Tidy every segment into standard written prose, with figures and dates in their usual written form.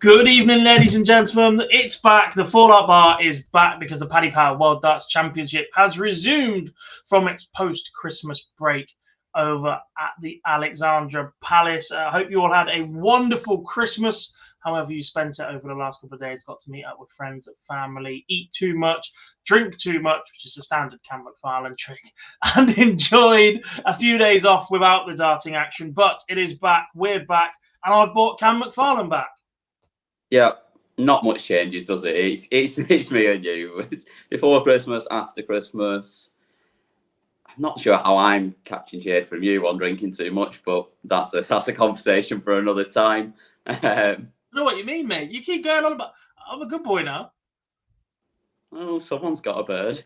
Good evening, ladies and gentlemen. It's back. The Fallout Bar is back because the Paddy Power World Darts Championship has resumed from its post-Christmas break over at the Alexandra Palace. I hope you all had a wonderful Christmas. However you spent it over the last couple of days, got to meet up with friends and family, eat too much, drink too much, which is a standard Cam McFarlane trick, and enjoyed a few days off without the darting action. But it is back. We're back. And I've brought Cam McFarlane back. Yeah, not much changes, does it? It's me and you. It's before Christmas, after Christmas. I'm not sure how I'm catching shade from you on drinking too much, but that's a conversation for another time. I know what you mean, mate. You keep going on about. I'm a good boy now. Oh, someone's got a bird.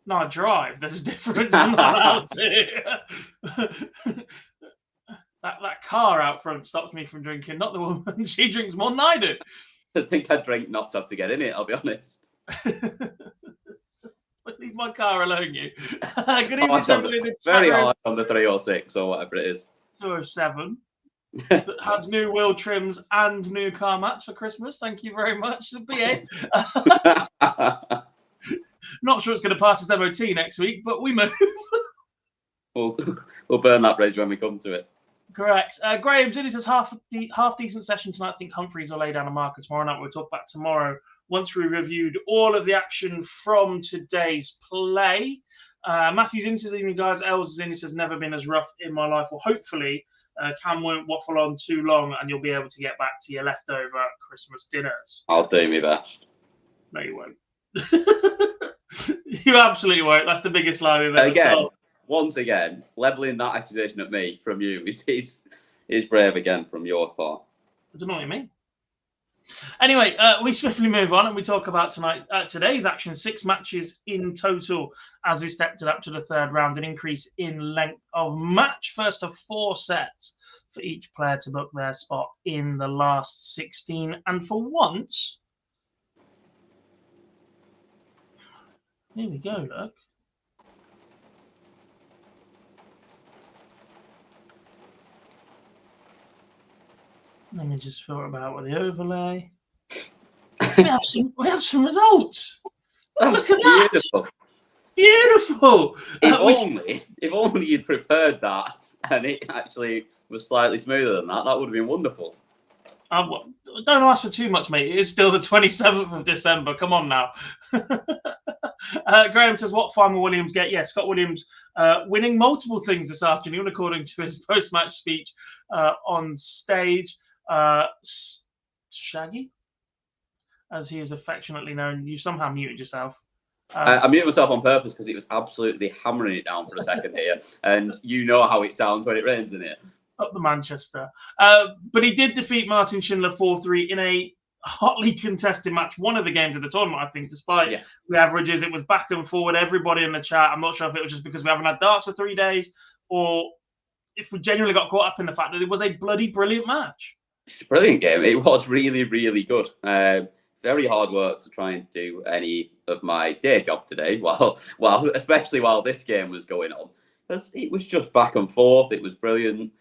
No, I drive. There's a difference. I'm not allowed to. That car out front stops me from drinking, not the woman. She drinks more than I do. I think I drink not to have to get in it, I'll be honest. Leave my car alone, you. Good evening, everybody. Very hard on the 306 or whatever it is. 207. That has new wheel trims and new car mats for Christmas. Thank you very much. The BA. Not sure it's going to pass its MOT next week, but we move. We'll burn that bridge when we come to it. Correct. Graham Zilli says half decent session tonight. I think Humphreys will lay down a marker tomorrow night. We'll talk about tomorrow once we reviewed all of the action from today's play. Matthew's in says, evening guys. Els is in. He says, never been as rough in my life. Well, hopefully Cam won't waffle on too long and you'll be able to get back to your leftover Christmas dinners. I'll do my best. No, you won't. You absolutely won't. That's the biggest lie we've ever told. Once again, levelling that accusation at me from you is brave again from your part. I don't know what you mean. Anyway, we swiftly move on and we talk about today's action. 6 matches in total as we stepped it up to the third round, an increase in length of match. First of 4 sets for each player to book their spot in the last 16. And for once, here we go, look. Let me just filter about with the overlay. We have some results. Look at that. Beautiful. If only you'd prepared that and it actually was slightly smoother than that, that would have been wonderful. Don't ask for too much, mate. It is still the 27th of December. Come on now. Graham says, what fun will Williams get? Yeah, Scott Williams winning multiple things this afternoon, according to his post-match speech on stage. Shaggy, as he is affectionately known. You somehow muted yourself. I muted myself on purpose because it was absolutely hammering it down for a second here, and you know how it sounds when it rains in it. Up the Manchester. But he did defeat Martin Schindler 4-3 in a hotly contested match, one of the games of the tournament, I think, despite the averages. It was back and forward. Everybody in the chat, I'm not sure if it was just because we haven't had darts for 3 days or if we genuinely got caught up in the fact that it was a bloody brilliant match. It's a brilliant game. It was really, really good. Very hard work to try and do any of my day job today, especially while this game was going on. It was just back and forth. It was brilliant.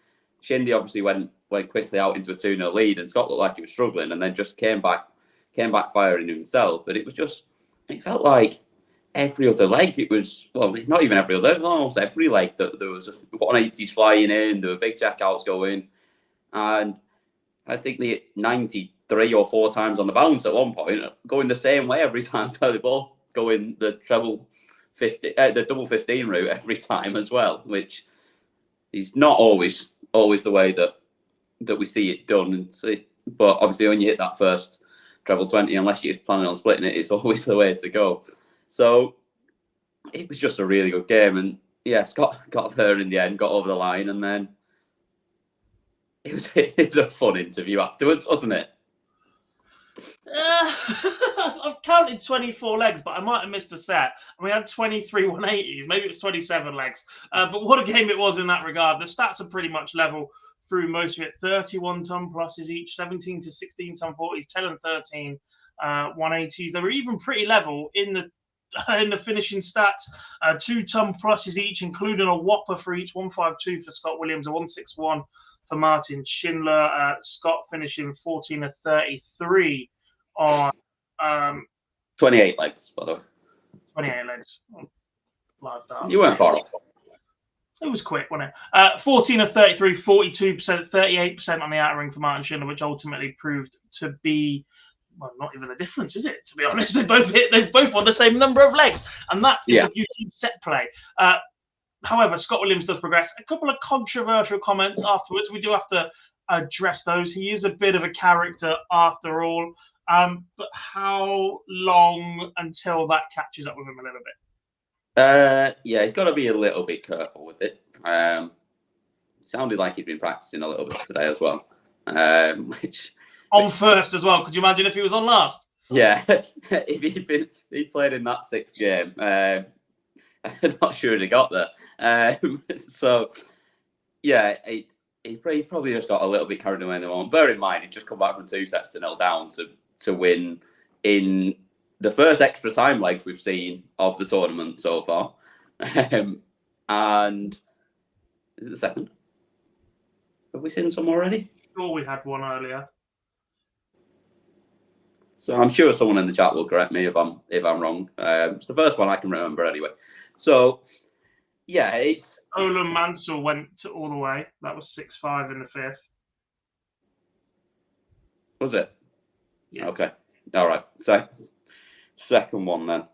Shindy obviously went quickly out into a 2-0 lead, and Scott looked like he was struggling, and then just came back firing himself. But it felt like every other leg. It was, well, not even every other, almost every leg that there was 180s flying in, there were big checkouts going, and I think the 93 or 4 times on the bounce at one point, going the same way every time. So they both going the double 15 route every time as well, which is not always the way that we see it done. But obviously, when you hit that first treble 20, unless you're planning on splitting it, it's always the way to go. So it was just a really good game, and yeah, Scott got there in the end, got over the line, and then. It was a fun interview afterwards, wasn't it? I've counted 24 legs, but I might have missed a set. And we had 23 180s. Maybe it was 27 legs. But what a game it was in that regard. The stats are pretty much level through most of it. 31 ton pluses each, 17 to 16 ton 40s, 10 and 13 180s. They were even pretty level in the finishing stats. 2 ton pluses each, including a whopper for each. 152 for Scott Williams, a 161 for Martin Schindler. Scott finishing 14 of 33 on 28 legs, by the way. 28 legs. Live darts. You weren't far off. It was quick, wasn't it? 14 of 33, 42%, 38% on the outer ring for Martin Schindler, which ultimately proved to be, well, not even a difference, is it? To be honest, they both won the same number of legs, and that is the beauty of set play. However, Scott Williams does progress. A couple of controversial comments afterwards. We do have to address those. He is a bit of a character after all. But how long until that catches up with him a little bit? Yeah, he's got to be a little bit careful with it. Sounded like he'd been practicing a little bit today as well. Which first as well. Could you imagine if he was on last? Yeah, if he played in that sixth game, I'm not sure he got there. So, yeah, he probably just got a little bit carried away in the moment. Bear in mind, he'd just come back from 2 sets to 0 down to win in the first extra time legs we've seen of the tournament so far. And is it the second? Have we seen some already? Sure, we had one earlier. So I'm sure someone in the chat will correct me if I'm wrong. It's the first one I can remember anyway. So yeah, it's Olin Mansell went all the way. That was 6-5 in the fifth. Was it? Yeah. Okay. All right. So second one then.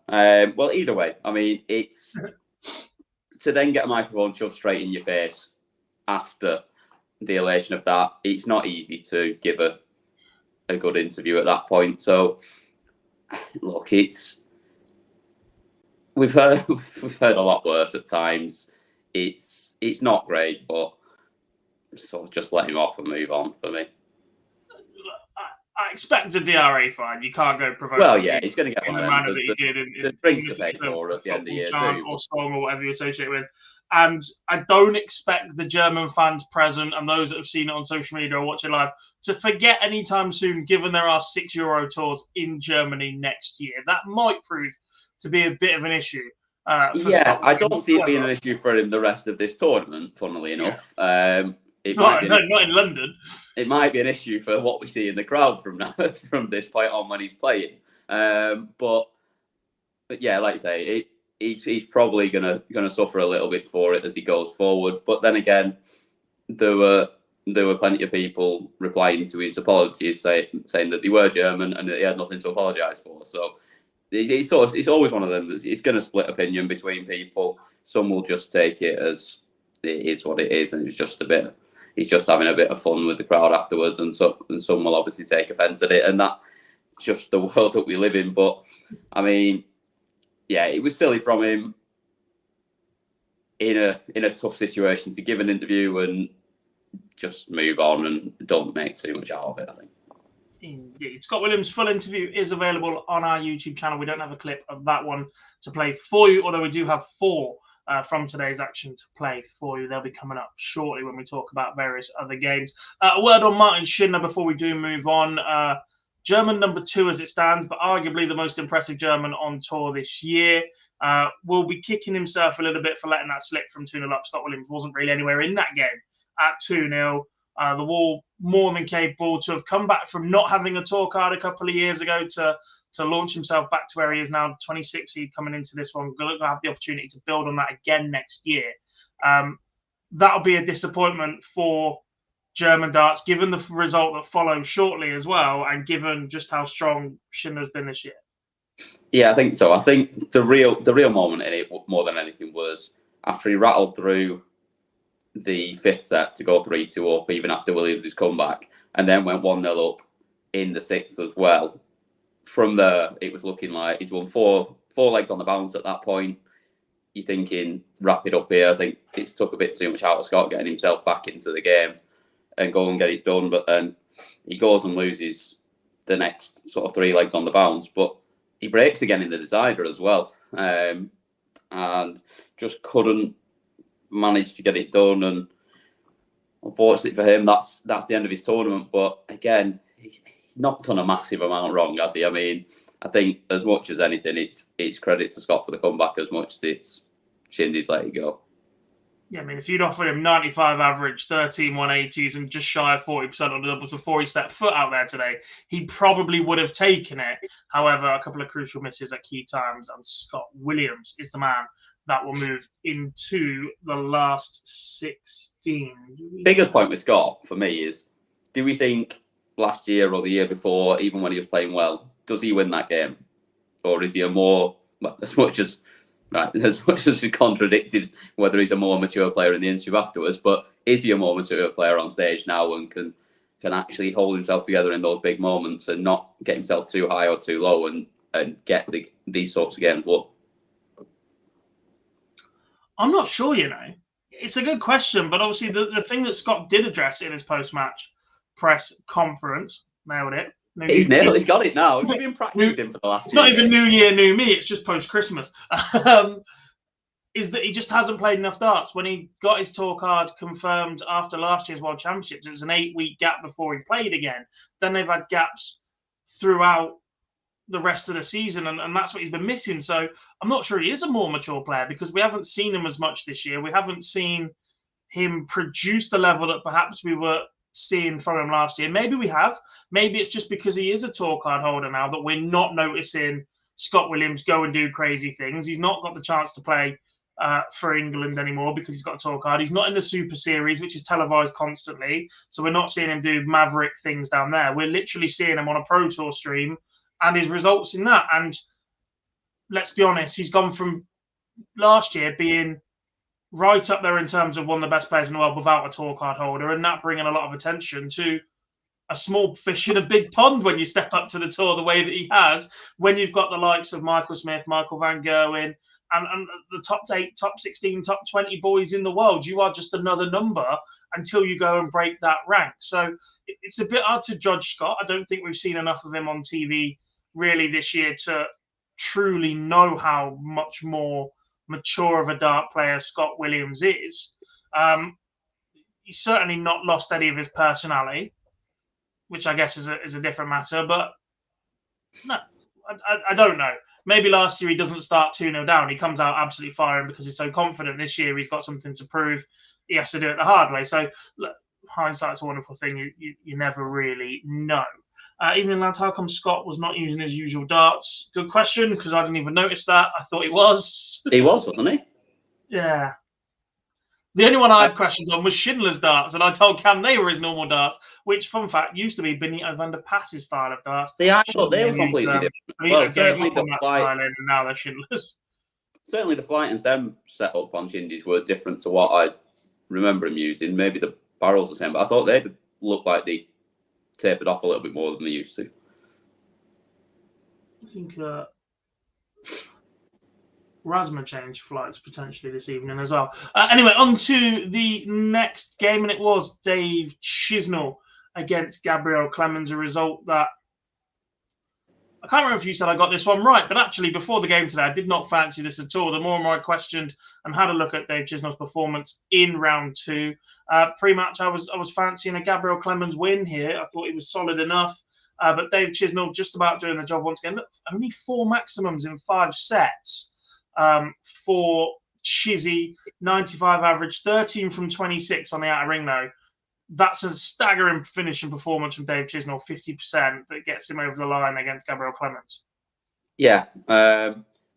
Well, either way, I mean, it's to then get a microphone shoved straight in your face after the elation of that. It's not easy to give a good interview at that point. So look, we've heard a lot worse at times. It's not great, but sort of just let him off and move on for me. I expect a DRA fine. You can't go provoking. Well, yeah, he's going to get in one the of manner them. that he did the drinks to pay for at the end of the year, or song or whatever you associate with. And I don't expect the German fans present and those that have seen it on social media or watch it live to forget anytime soon, given there are 6 Euro tours in Germany next year. That might prove to be a bit of an issue. Yeah, I don't see it being an issue for him the rest of this tournament, funnily enough. Yeah. Not in London. It might be an issue for what we see in the crowd from this point on when he's playing. But yeah, like I say, he's probably gonna suffer a little bit for it as he goes forward. But then again, there were plenty of people replying to his apologies, saying that they were German and that he had nothing to apologise for. So it's always one of them. It's going to split opinion between people. Some will just take it as it is what it is, and it's just he's just having a bit of fun with the crowd afterwards, and some will obviously take offence at it, and that's just the world that we live in. But I mean, yeah, it was silly from him in a tough situation to give an interview and just move on and don't make too much out of it, I think. Indeed. Scott Williams' full interview is available on our YouTube channel. We don't have a clip of that one to play for you, although we do have 4 from today's action to play for you. They'll be coming up shortly when we talk about various other games. A word on Martin Schindler before we do move on. German number 2 as it stands, but arguably the most impressive German on tour this year. Will be kicking himself a little bit for letting that slip from 2-0 up. Scott Williams wasn't really anywhere in that game at 2-0. The Wall more than capable to have come back from not having a tour card a couple of years ago to launch himself back to where he is now, 26 coming into this one. Going to have the opportunity to build on that again next year. That'll be a disappointment for German darts, given the result that follows shortly as well, and given just how strong Schindler's been this year. Yeah, I think so. I think the real moment in it, more than anything, was after he rattled through the 5th set to go 3-2 up, even after Williams' comeback, and then went 1-0 up in the 6th as well. From there, it was looking like he's won four legs on the bounce at that point. You're thinking, wrap it up here. I think it's took a bit too much out of Scott getting himself back into the game and go and get it done. But then he goes and loses the next sort of 3 legs on the bounce. But he breaks again in the decider as well. And just couldn't manage to get it done. And unfortunately for him, that's the end of his tournament. But again, he's not done a massive amount wrong, has he? I mean, I think as much as anything, it's credit to Scott for the comeback as much as it's Shindy's let it go. Yeah, I mean, if you'd offered him 95 average, 13 180s, and just shy of 40% on the doubles before he set foot out there today, he probably would have taken it. However, a couple of crucial misses at key times, and Scott Williams is the man that will move into the last 16. Biggest point with Scott for me is, do we think last year or the year before, even when he was playing well, does he win that game? Or is he a more, well, as much as he contradicted whether he's a more mature player in the interview afterwards, but is he a more mature player on stage now and can actually hold himself together in those big moments and not get himself too high or too low and get these sorts of games won? I'm not sure, It's a good question, but obviously the thing that Scott did address in his post-match press conference, nailed it. He's nailed. He's got it now. We've been practicing for the last. It's not even New Year, New Me. It's just post-Christmas. Is that he just hasn't played enough darts. When he got his tour card confirmed after last year's World Championships, it was an 8-week gap before he played again. Then they've had gaps throughout the rest of the season, and that's what he's been missing. So I'm not sure he is a more mature player because we haven't seen him as much this year. We haven't seen him produce the level that perhaps we were seeing from him last year. Maybe we have. Maybe it's just because he is a tour card holder now that we're not noticing Scott Williams go and do crazy things. He's not got the chance to play for England anymore because he's got a tour card. He's not in the Super Series, which is televised constantly. So we're not seeing him do maverick things down there. We're literally seeing him on a Pro Tour stream and his results in that. And let's be honest, he's gone from last year being right up there in terms of one of the best players in the world without a tour card holder, and that bringing a lot of attention to a small fish in a big pond when you step up to the tour the way that he has, when you've got the likes of Michael Smith, Michael van Gerwen, and the top 8, top 16, top 20 boys in the world. You are just another number until you go and break that rank. So it's a bit hard to judge Scott. I don't think we've seen enough of him on TV really this year to truly know how much more mature of a dart player Scott Williams is. He's certainly not lost any of his personality, which I guess is a different matter. But no, I don't know. Maybe last year he doesn't start 2-0 down. He comes out absolutely firing because he's so confident. This year he's got something to prove. He has to do it the hard way. So look, hindsight's a wonderful thing. You never really know. Evening lads, how come Scott was not using his usual darts? Good question, because I didn't even notice that. I thought he was. He was, wasn't he? Yeah. The only one I had questions on was Schindler's darts, and I told Cam they were his normal darts, which, fun fact, used to be Benito van der Pass's style of darts. I thought they were completely different. Well, certainly the flight, and now they're Schindler's. Certainly the flight and stem set up on Shindies were different to what I remember him using. Maybe the barrels the same, but I thought they looked like they tapered off a little bit more than they used to. I think Razma changed flights potentially this evening as well. Anyway, on to the next game, and it was Dave Chisnall against Gabriel Clemens, a result that I can't remember if you said I got this one right, but actually before the game today, I did not fancy this at all. The more and more I questioned and had a look at Dave Chisnall's performance in round 2. Pre-match, I was fancying a Gabriel Clemens win here. I thought he was solid enough. But Dave Chisnall just about doing the job once again. Look, only 4 maximums in 5 sets for Chizzy. 95 average, 13 from 26 on the outer ring though. That's a staggering finishing performance from Dave Chisnall, 50%, that gets him over the line against Gabriel Clemens. Yeah,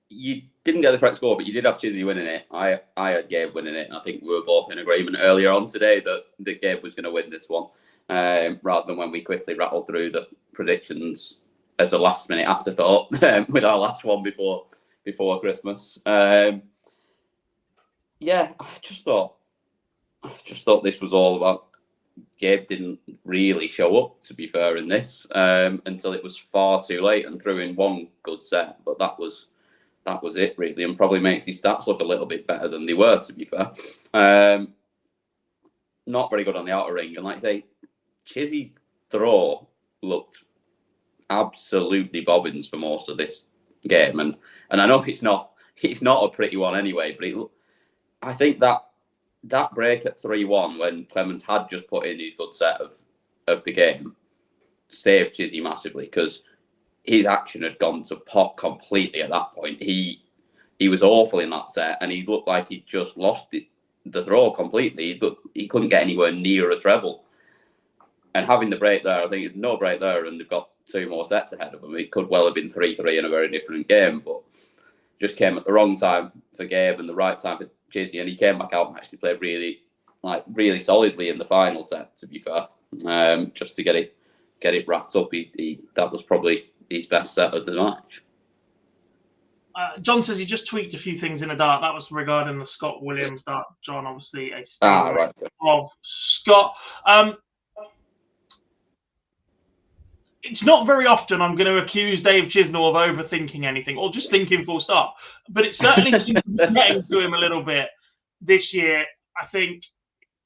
you didn't get the correct score, but you did have Chizzy winning it. I had Gabe winning it, and I think we were both in agreement earlier on today that Gabe was going to win this one, rather than when we quickly rattled through the predictions as a last-minute afterthought with our last one before Christmas. Yeah, I just thought this was all about. Gabe didn't really show up, to be fair, in this until it was far too late and threw in one good set. But that was it, really, and probably makes his stats look a little bit better than they were, to be fair. Not very good on the outer ring. And like I say, Chizzy's throw looked absolutely bobbins for most of this game. And I know it's not a pretty one anyway, but I think that break at 3-1 when Clemens had just put in his good set of the game saved Chizzy massively, because his action had gone to pot completely at that point. He was awful in that set, and he looked like he'd just lost it the throw completely, but he couldn't get anywhere near a treble. And having the break there, I think no break there, and they've got 2 more sets ahead of them. It could well have been 3-3 in a very different game, but just came at the wrong time for Gabe and the right time for Chizzy, and he came back out and actually played really solidly in the final set. To be fair, just to get it wrapped up, that was probably his best set of the match. John says he just tweaked a few things in the dart. That was regarding the Scott Williams dart. John, obviously a stable of Scott. It's not very often I'm going to accuse Dave Chisnall of overthinking anything or just thinking full stop. But it certainly seems to be getting to him a little bit this year. I think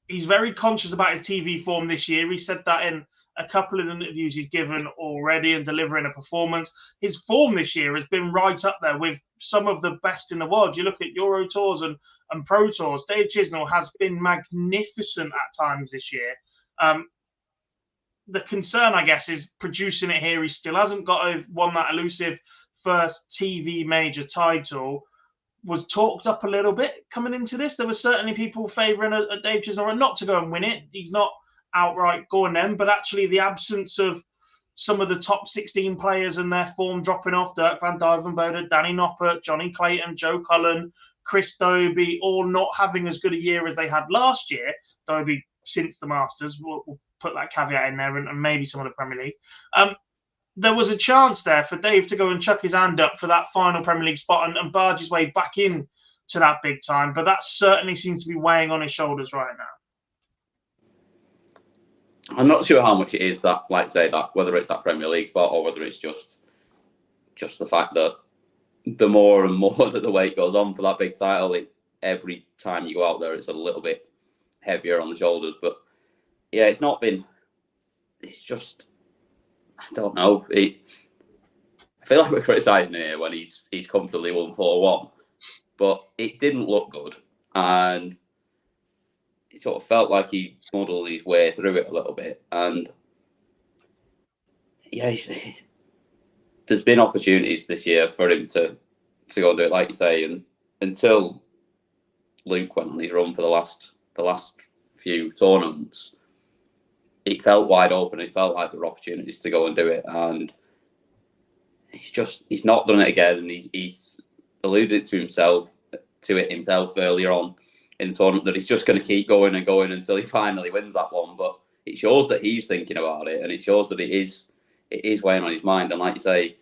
he's very conscious about his TV form this year. He said that in a couple of interviews he's given already and delivering a performance. His form this year has been right up there with some of the best in the world. You look at Euro Tours and Pro Tours. Dave Chisnall has been magnificent at times this year. The concern, I guess, is producing it here. He still hasn't won that elusive first TV major title. Was talked up a little bit coming into this. There were certainly people favouring a Dave Chisnall not to go and win it. He's not outright going them, but actually the absence of some of the top 16 players and their form dropping off, Dirk van Duivenbode, Danny Noppert, Johnny Clayton, Joe Cullen, Chris Dobie, all not having as good a year as they had last year. Dobie since the Masters, we'll put that caveat in there, and maybe some of the Premier League. There was a chance there for Dave to go and chuck his hand up for that final Premier League spot and barge his way back in to that big time, but that certainly seems to be weighing on his shoulders right now. I'm not sure how much it is that, like say that, whether it's that Premier League spot or whether it's just the fact that the more and more that the weight goes on for that big title, every time you go out there, it's a little bit heavier on the shoulders. But yeah, it's just, I don't know. I feel like we're criticising him here when he's comfortably won 4-1, but it didn't look good, and it sort of felt like he muddled his way through it a little bit. And yeah, there's been opportunities this year for him to go and do it, like you say, and until Luke went on his run for the last few tournaments, it felt wide open. It felt like there were opportunities to go and do it, and he's not done it again. And he's alluded to it himself earlier on in the tournament that he's just going to keep going and going until he finally wins that one. But it shows that he's thinking about it, and it shows that it is weighing on his mind. And like you say,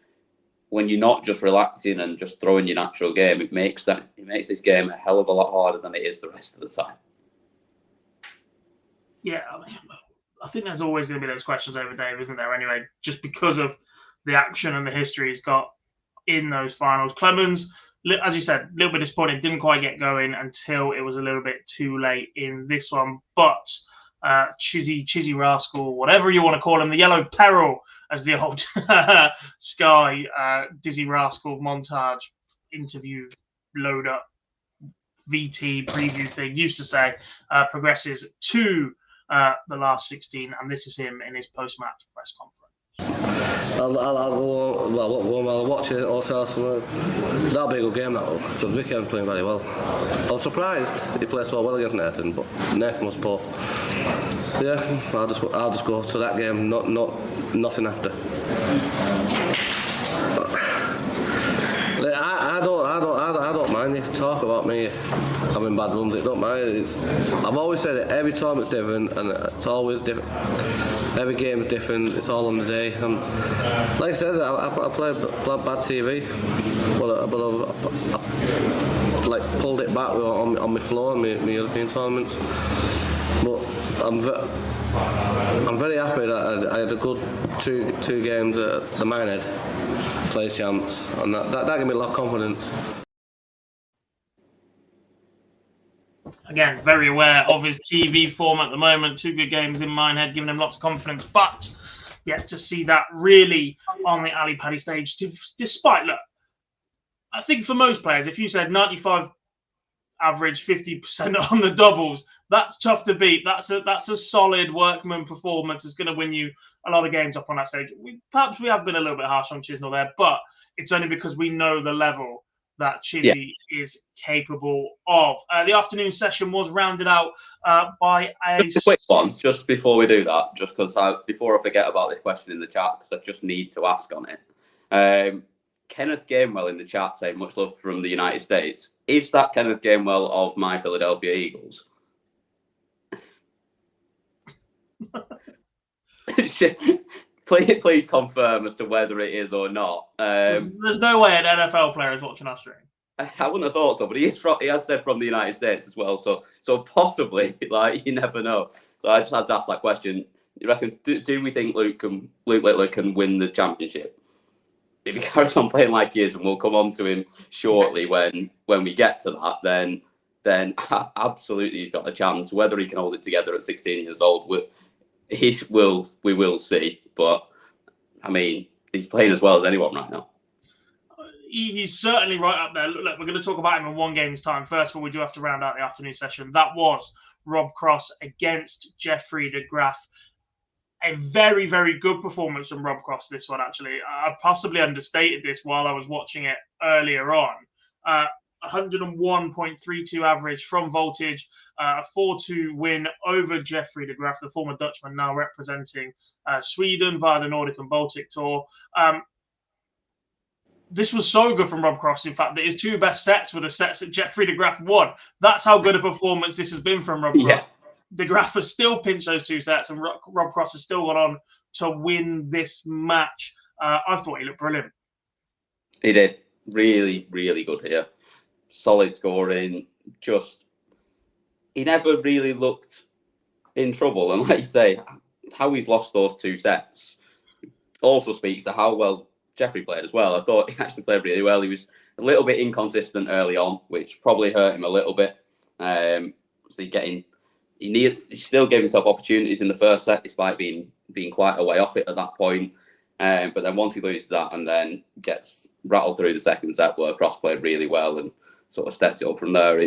when you're not just relaxing and just throwing your natural game, it makes this game a hell of a lot harder than it is the rest of the time. Yeah, I think there's always going to be those questions over Dave, isn't there? Anyway, just because of the action and the history he's got in those finals. Clemens, as you said, a little bit disappointed, didn't quite get going until it was a little bit too late in this one. But Chizzy Rascal, whatever you want to call him, the Yellow Peril, as the old Sky Dizzy Rascal montage interview load up VT preview thing used to say, progresses to the last 16, and this is him in his post-match press conference. I'll go watch it or tell someone. That'll be a good game, that will, because Wickham's playing very well. I was surprised he played so well against Nathan, but Nathan was poor. Yeah, I'll just go to that game, nothing after. I don't mind. You talk about me having bad runs. It don't matter. I've always said it. Every tournament's different, and it's always different. Every game's different. It's all on the day. And like I said, I played bad TV, but I pulled it back on my floor in my European tournaments. But I'm very happy that I had a good two games at the Minehead Players Champs, and that gave me a lot of confidence. Again, very aware of his TV form at the moment. 2 good games in Minehead, giving him lots of confidence. But yet to see that really on the Ali Paddy stage, despite, look, I think for most players, if you said 95 average, 50% on the doubles, that's tough to beat. That's a solid workman performance. It's going to win you a lot of games up on that stage. Perhaps we have been a little bit harsh on Chisnall there, but it's only because we know the level that Chizzy is capable of. The afternoon session was rounded out by a quick one, just before we do that, just because before I forget about this question in the chat, because I just need to ask on it. Kenneth Gamewell in the chat saying much love from the United States. Is that Kenneth Gamewell of my Philadelphia Eagles? Please confirm as to whether it is or not. There's no way an NFL player is watching our stream. I wouldn't have thought so, but he has said from the United States as well, so possibly, like, you never know. So I just had to ask that question. You reckon? Do we think Luke Littler can win the championship? If he carries on playing like he is, and we'll come on to him shortly when we get to that, then absolutely he's got a chance. Whether he can hold it together at 16 years old, we will see. But I mean, he's playing as well as anyone right now. He's certainly right up there. Look, we're going to talk about him in one game's time. First of all, we do have to round out the afternoon session. That was Rob Cross against Jeffrey de Graaf. A very, very good performance from Rob Cross, this one, actually. I possibly understated this while I was watching it earlier on. 101.32 average from Voltage, a 4-2 win over Jeffrey de Graaf, the former Dutchman, now representing Sweden via the Nordic and Baltic Tour. This was so good from Rob Cross, in fact, that his two best sets were the sets that Jeffrey de Graaf won. That's how good a performance this has been from Rob Cross. De Graaf has still pinched those two sets, and Rob Cross has still gone on to win this match. I thought he looked brilliant. He did. Really, really good here. Solid scoring. He never really looked in trouble. And like you say, how he's lost those two sets also speaks to how well Jeffrey played as well. I thought he actually played really well. He was a little bit inconsistent early on, which probably hurt him a little bit. He still gave himself opportunities in the first set, despite being quite a way off it at that point. But then once he loses that and then gets rattled through the second set, where Cross played really well and sort of stepped it up from there,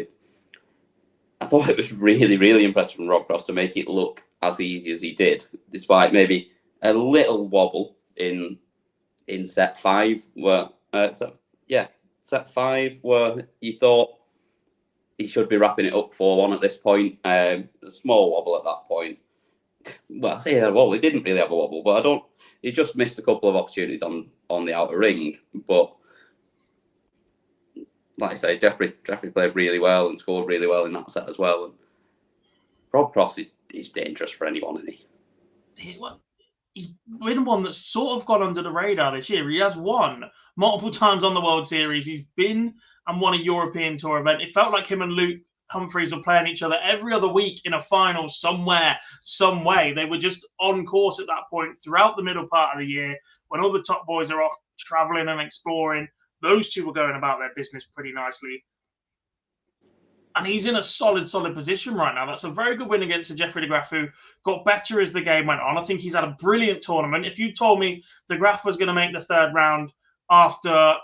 I thought it was really, really impressive from Rob Cross to make it look as easy as he did, despite maybe a little wobble in set 5, where set 5, where you thought he should be wrapping it up 4-1 at this point. A small wobble at that point. Well, I say he had a wobble. He didn't really have a wobble, but he just missed a couple of opportunities on the outer ring. But like I say, Jeffrey played really well and scored really well in that set as well. And Rob Cross is dangerous for anyone, isn't he? He's been one that's sort of gone under the radar this year. He has won multiple times on the World Series. He's been and won a European Tour event. It felt like him and Luke Humphreys were playing each other every other week in a final somewhere, some way. They were just on course at that point throughout the middle part of the year when all the top boys are off traveling and exploring. Those two were going about their business pretty nicely. And he's in a solid position right now. That's a very good win against Jeffrey de Graaf, who got better as the game went on. I think he's had a brilliant tournament. If you told me de Graaf was going to make the third round after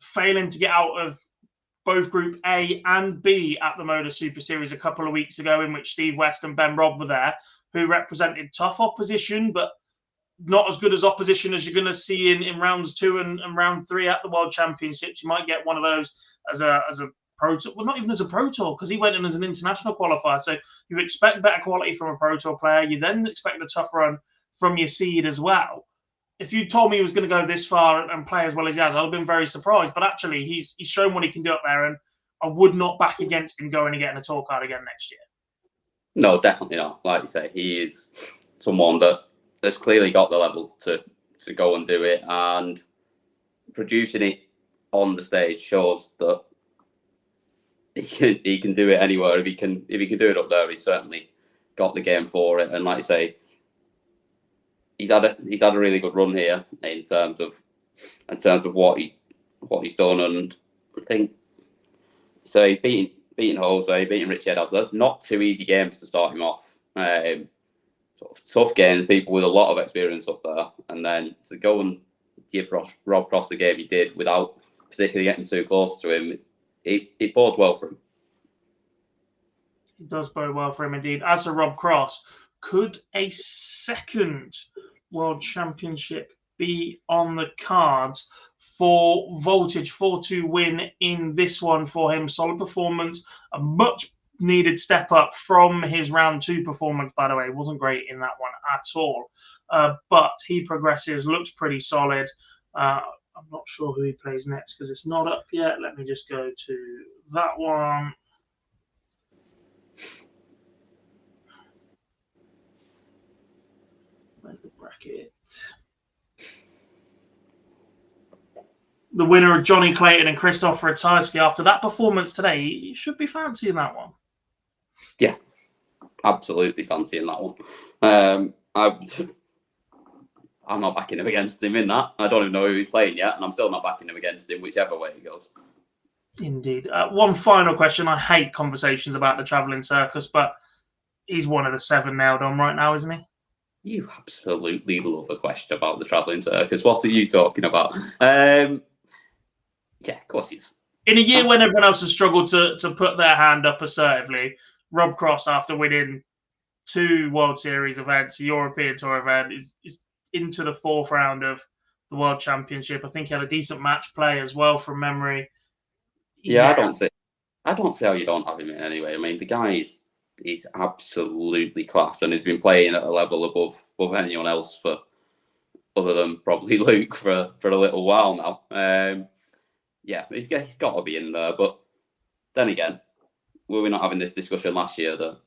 failing to get out of both Group A and B at the Moda Super Series a couple of weeks ago, in which Steve West and Ben Robb were there, who represented tough opposition, but not as good as opposition as you're going to see in rounds 2 and round 3 at the World Championships. You might get one of those as a Pro Tour, well, not even as a Pro Tour, because he went in as an international qualifier. So you expect better quality from a Pro Tour player. You then expect a tough run from your seed as well. If you told me he was going to go this far and play as well as he has, I'd have been very surprised. But actually, he's shown what he can do up there, and I would not back against him going and getting a tour card again next year. No, definitely not. Like you say, he is someone that's clearly got the level to go and do it, and producing it on the stage shows that he can do it anywhere. If he can do it up there, he's certainly got the game for it. And like you say, he's had a really good run here in terms of what he's done. And I think so. Beating Jose, beating Richie Edhouse, that's not 2 easy games to start him off. Sort of tough games, people with a lot of experience up there, and then to go and give Rob Cross the game he did without particularly getting too close to him, it bodes well for him. It does bode well for him indeed. As for Rob Cross, could a second World Championship be on the cards for Voltage. 4-2 win in this one for him. Solid performance, a much needed step up from his round 2 performance, by the way. Wasn't great in that one at all. But he progresses, looks pretty solid. I'm not sure who he plays next because it's not up yet. Let me just go to that one. Where's the bracket? The winner of Johnny Clayton and Christoph Ratajski. After that performance today, he should be fancying that one. Yeah, absolutely fancying that one. I'm not backing him against him in that. I don't even know who he's playing yet, and I'm still not backing him against him, whichever way he goes. Indeed. One final question. I hate conversations about the travelling circus, but he's one of the 7 nailed on right now, isn't he? You absolutely love a question about the travelling circus. What are you talking about? Yeah, of course he is. In a year when everyone else has struggled to put their hand up assertively, Rob Cross, after winning 2 World Series events, a European Tour event, is into the 4th round of the World Championship. I think he had a decent match play as well from memory. Yeah, I don't see how you don't have him in anyway. I mean, the guy he's absolutely class, and he's been playing at a level above anyone else for, other than probably Luke, for a little while now. Yeah, he's got to be in there. But then again, were we not having this discussion last year that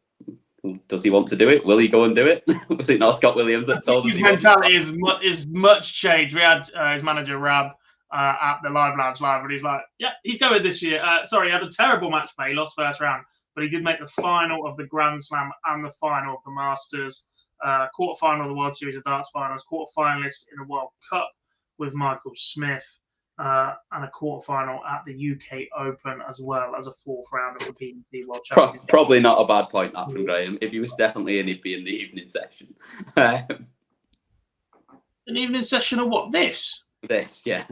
does he want to do it? Will he go and do it? Was it not Scott Williams that told us? His mentality is much changed. We had his manager Rab at the Live Lounge Live, and he's like, yeah, he's going this year. Sorry, he had a terrible match play, lost first round, but he did make the final of the Grand Slam and the final of the Masters, quarterfinal of the World Series of Darts Finals, quarterfinalist in the World Cup with Michael Smith, and a quarterfinal at the UK Open, as well as a 4th round of the PDC World Championship. Probably not a bad point that from Graham. If he was definitely in, he'd be in the evening session. An evening session of what? This, yeah.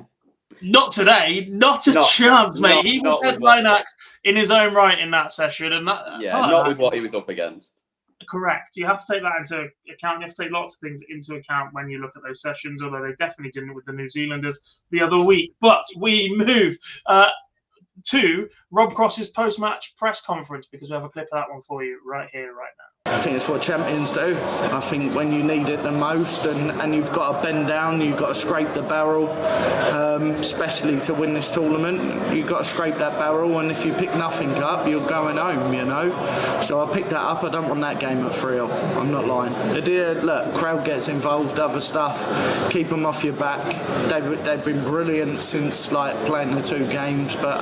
Not today, not a chance, mate. He was headline act in his own right in that session, and that not with what he was up against. Correct. You have to take that into account. You have to take lots of things into account when you look at those sessions, although they definitely didn't with the New Zealanders the other week. But we move to Rob Cross's post-match press conference, because we have a clip of that one for you right here, right now. I think it's what champions do. I think when you need it the most and you've got to bend down, you've got to scrape the barrel, especially to win this tournament, you've got to scrape that barrel, and if you pick nothing up, you're going home, you know. So I picked that up. I don't want that game at 3-0. I'm not lying. Look, crowd gets involved, other stuff, keep them off your back. They've been brilliant since playing the 2 games, but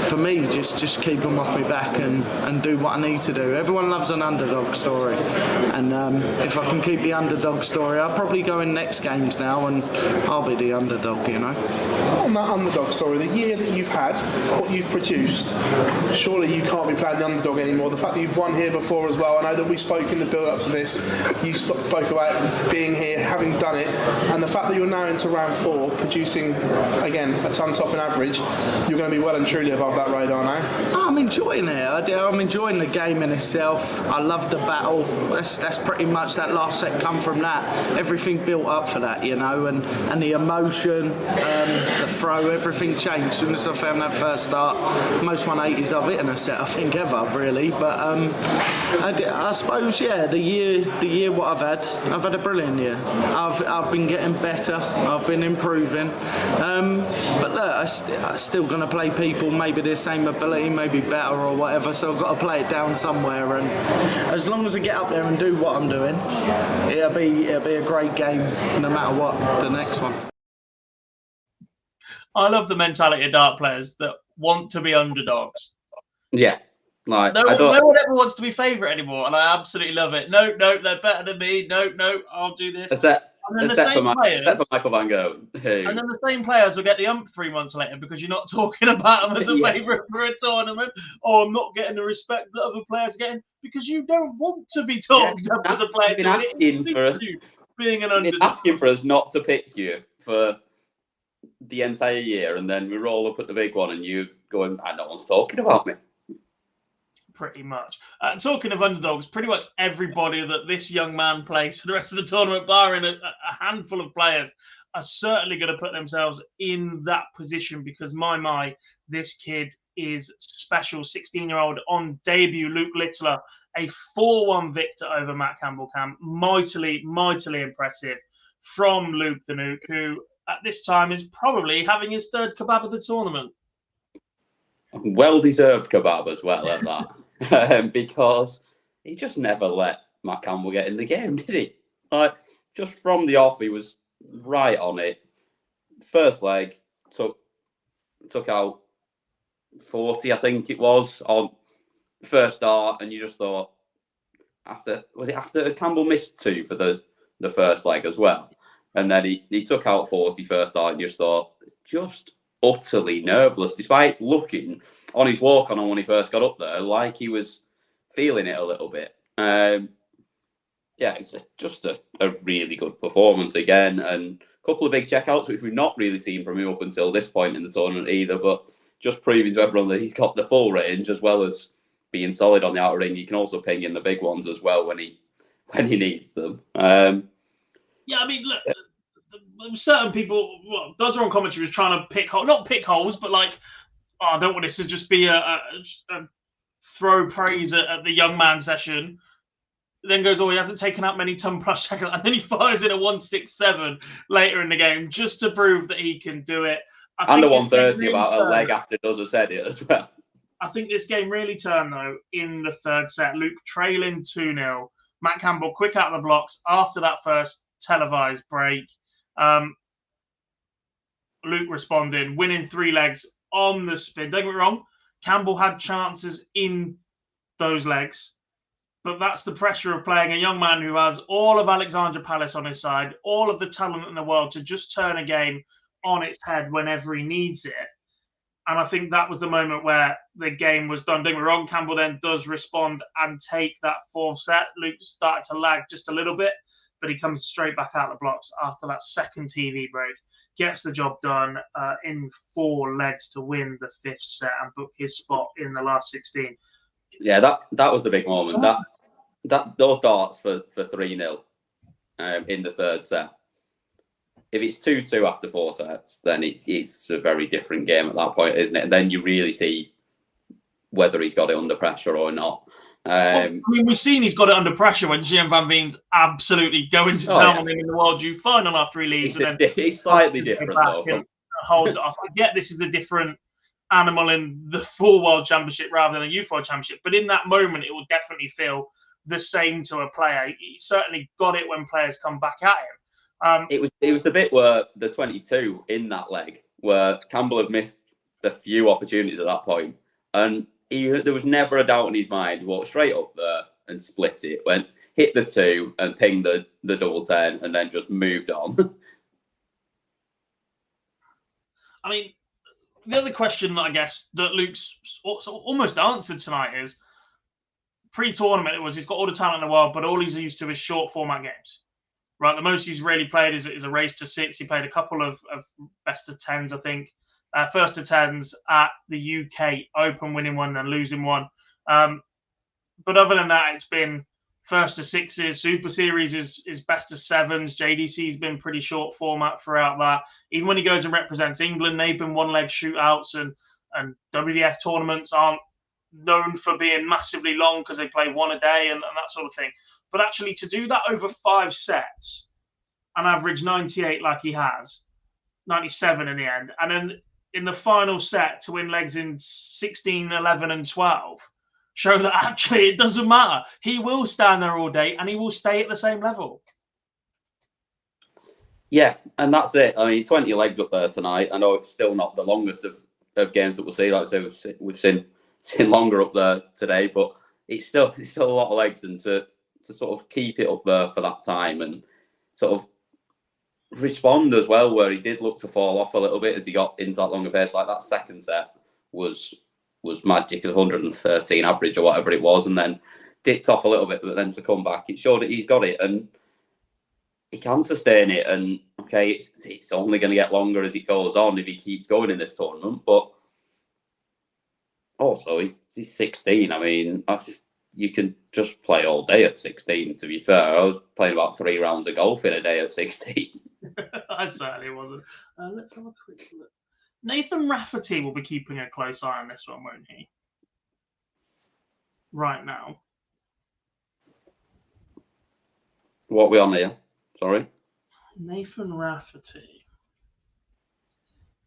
for me, just keep them off my back and do what I need to do. Everyone loves an underdog story, and if I can keep the underdog story, I'll probably go in next games now and I'll be the underdog, you know. On that underdog story, the year that you've had, what you've produced, surely you can't be playing the underdog anymore. The fact that you've won here before as well, I know that we spoke in the build-up to this, you spoke about being here, having done it, and the fact that you're now into round 4, producing, again, a ton top in average, you're going to be well and truly above that radar now. I'm enjoying it. I'm enjoying the game in itself. I love the battle. That's pretty much, that last set come from that. Everything built up for that, you know, and the emotion, the throw, everything changed. As soon as I found that first start, most 180s I've hit in a set, I think, ever, really. But I suppose, yeah, the year what I've had a brilliant year. I've been getting better. I've been improving. But look, I'm still going to play people maybe the same ability, maybe better or whatever, so I've got to play it down somewhere, and as long as I get up there and do what I'm doing, it'll be a great game no matter what the next one. I love the mentality of dart players that want to be underdogs. Yeah. No one ever wants to be favourite anymore, and I absolutely love it. No, they're better than me. No, I'll do this. Except for Michael Van Gogh. And then the same players will get the ump 3 months later because you're not talking about them as a favourite for a tournament, or I'm not getting the respect that other players are getting because you don't want to be talked up as a player. Being an underdog. Asking for us not to pick you for the entire year, and then we roll up at the big one, and you going, no one's talking about me. Pretty much. Talking of underdogs, pretty much everybody that this young man plays for the rest of the tournament, barring a handful of players, are certainly going to put themselves in that position because, my, this kid is special. 16-year-old on debut, Luke Littler, a 4-1 victor over Matt Campbell-Camp. Mightily impressive from Luke the Nuke, who at this time is probably having his third kebab of the tournament. Well-deserved kebab as well at that, because he just never let Matt Campbell get in the game, did he? Just from the off, he was right on it. First leg, took out 40, I think it was, on first start, and you just thought, after Campbell missed 2 for the first leg as well, and then he took out 40 first start, and you just thought, just utterly nerveless, despite looking on his walk on when he first got up there like he was feeling it a little bit. It's just a really good performance again, and a couple of big checkouts which we've not really seen from him up until this point in the tournament either, but just proving to everyone that he's got the full range as well as being solid on the outer ring. He can also ping in the big ones as well when he needs them. Yeah, I mean, look, certain people, Dozer on commentary was trying to not pick holes, but like, I don't want this to just be a throw praise at the young man session. Then goes, he hasn't taken out many ton plus checkouts, and then he fires in a 167 later in the game just to prove that he can do it. And a 130 about a leg after Dozer said it as well. I think this game really turned, though, in the third set. Luke trailing 2-0. Matt Campbell quick out of the blocks after that first televised break. Luke responding, winning 3 legs on the spin. Don't get me wrong, Campbell had chances in those legs, but that's the pressure of playing a young man who has all of Alexandra Palace on his side, all of the talent in the world to just turn a game on its head whenever he needs it. And I think that was the moment where the game was done. Don't get me wrong, Campbell then does respond and take that 4th set. Luke started to lag just a little bit, but he comes straight back out of the blocks after that second TV break, gets the job done in 4 legs to win the 5th set and book his spot in the last 16. Yeah, that was the big moment. Those darts for 3-0 in the third set. If it's 2-2 after 4 sets, then it's a very different game at that point, isn't it? And then you really see whether he's got it under pressure or not. We've seen he's got it under pressure when Gian Van Veen's absolutely going to town on him in the World Youth Final after he leaves. It's slightly different, though. Holds it off. I get this is a different animal in the full World Championship rather than a Youth World Championship, but in that moment, it will definitely feel the same to a player. He certainly got it when players come back at him. It was the bit where the 22 in that leg where Campbell had missed a few opportunities at that point, and there was never a doubt in his mind. He walked straight up there and split it, hit the 2 and pinged the double 10, and then just moved on. I mean, the other question that I guess that Luke's almost answered tonight is, pre-tournament it was he's got all the talent in the world, but all he's used to is short format games. Right, the most he's really played is a race to 6. He played a couple of best of 10s, I think. First to 10s at the UK Open, winning one and then losing one. But other than that, it's been first to 6s. Super Series is best of 7s. JDC's been pretty short format throughout that. Even when he goes and represents England, they've been one-leg shootouts, and WDF tournaments aren't known for being massively long because they play one a day and that sort of thing. But actually, to do that over 5 sets and average 98 like he has, 97 in the end, and then in the final set to win legs in 16, 11, and 12, show that actually it doesn't matter. He will stand there all day and he will stay at the same level. Yeah, and that's it. I mean, 20 legs up there tonight. I know it's still not the longest of games that we'll see. Like I say, we've seen longer up there today, but it's still a lot of legs, and to sort of keep it up there for that time and sort of respond as well, where he did look to fall off a little bit as he got into that longer pace. Like that second set was magic, at 113 average or whatever it was, and then dipped off a little bit, but then to come back, it showed that he's got it and he can sustain it. And okay, it's only going to get longer as it goes on if he keeps going in this tournament, but also he's 16. I mean, you can just play all day at 16, to be fair. I was playing about 3 rounds of golf in a day at 16. I certainly wasn't. Let's have a quick look. Nathan Rafferty will be keeping a close eye on this one, won't he? Right now. What are we on here? Sorry. Nathan Rafferty.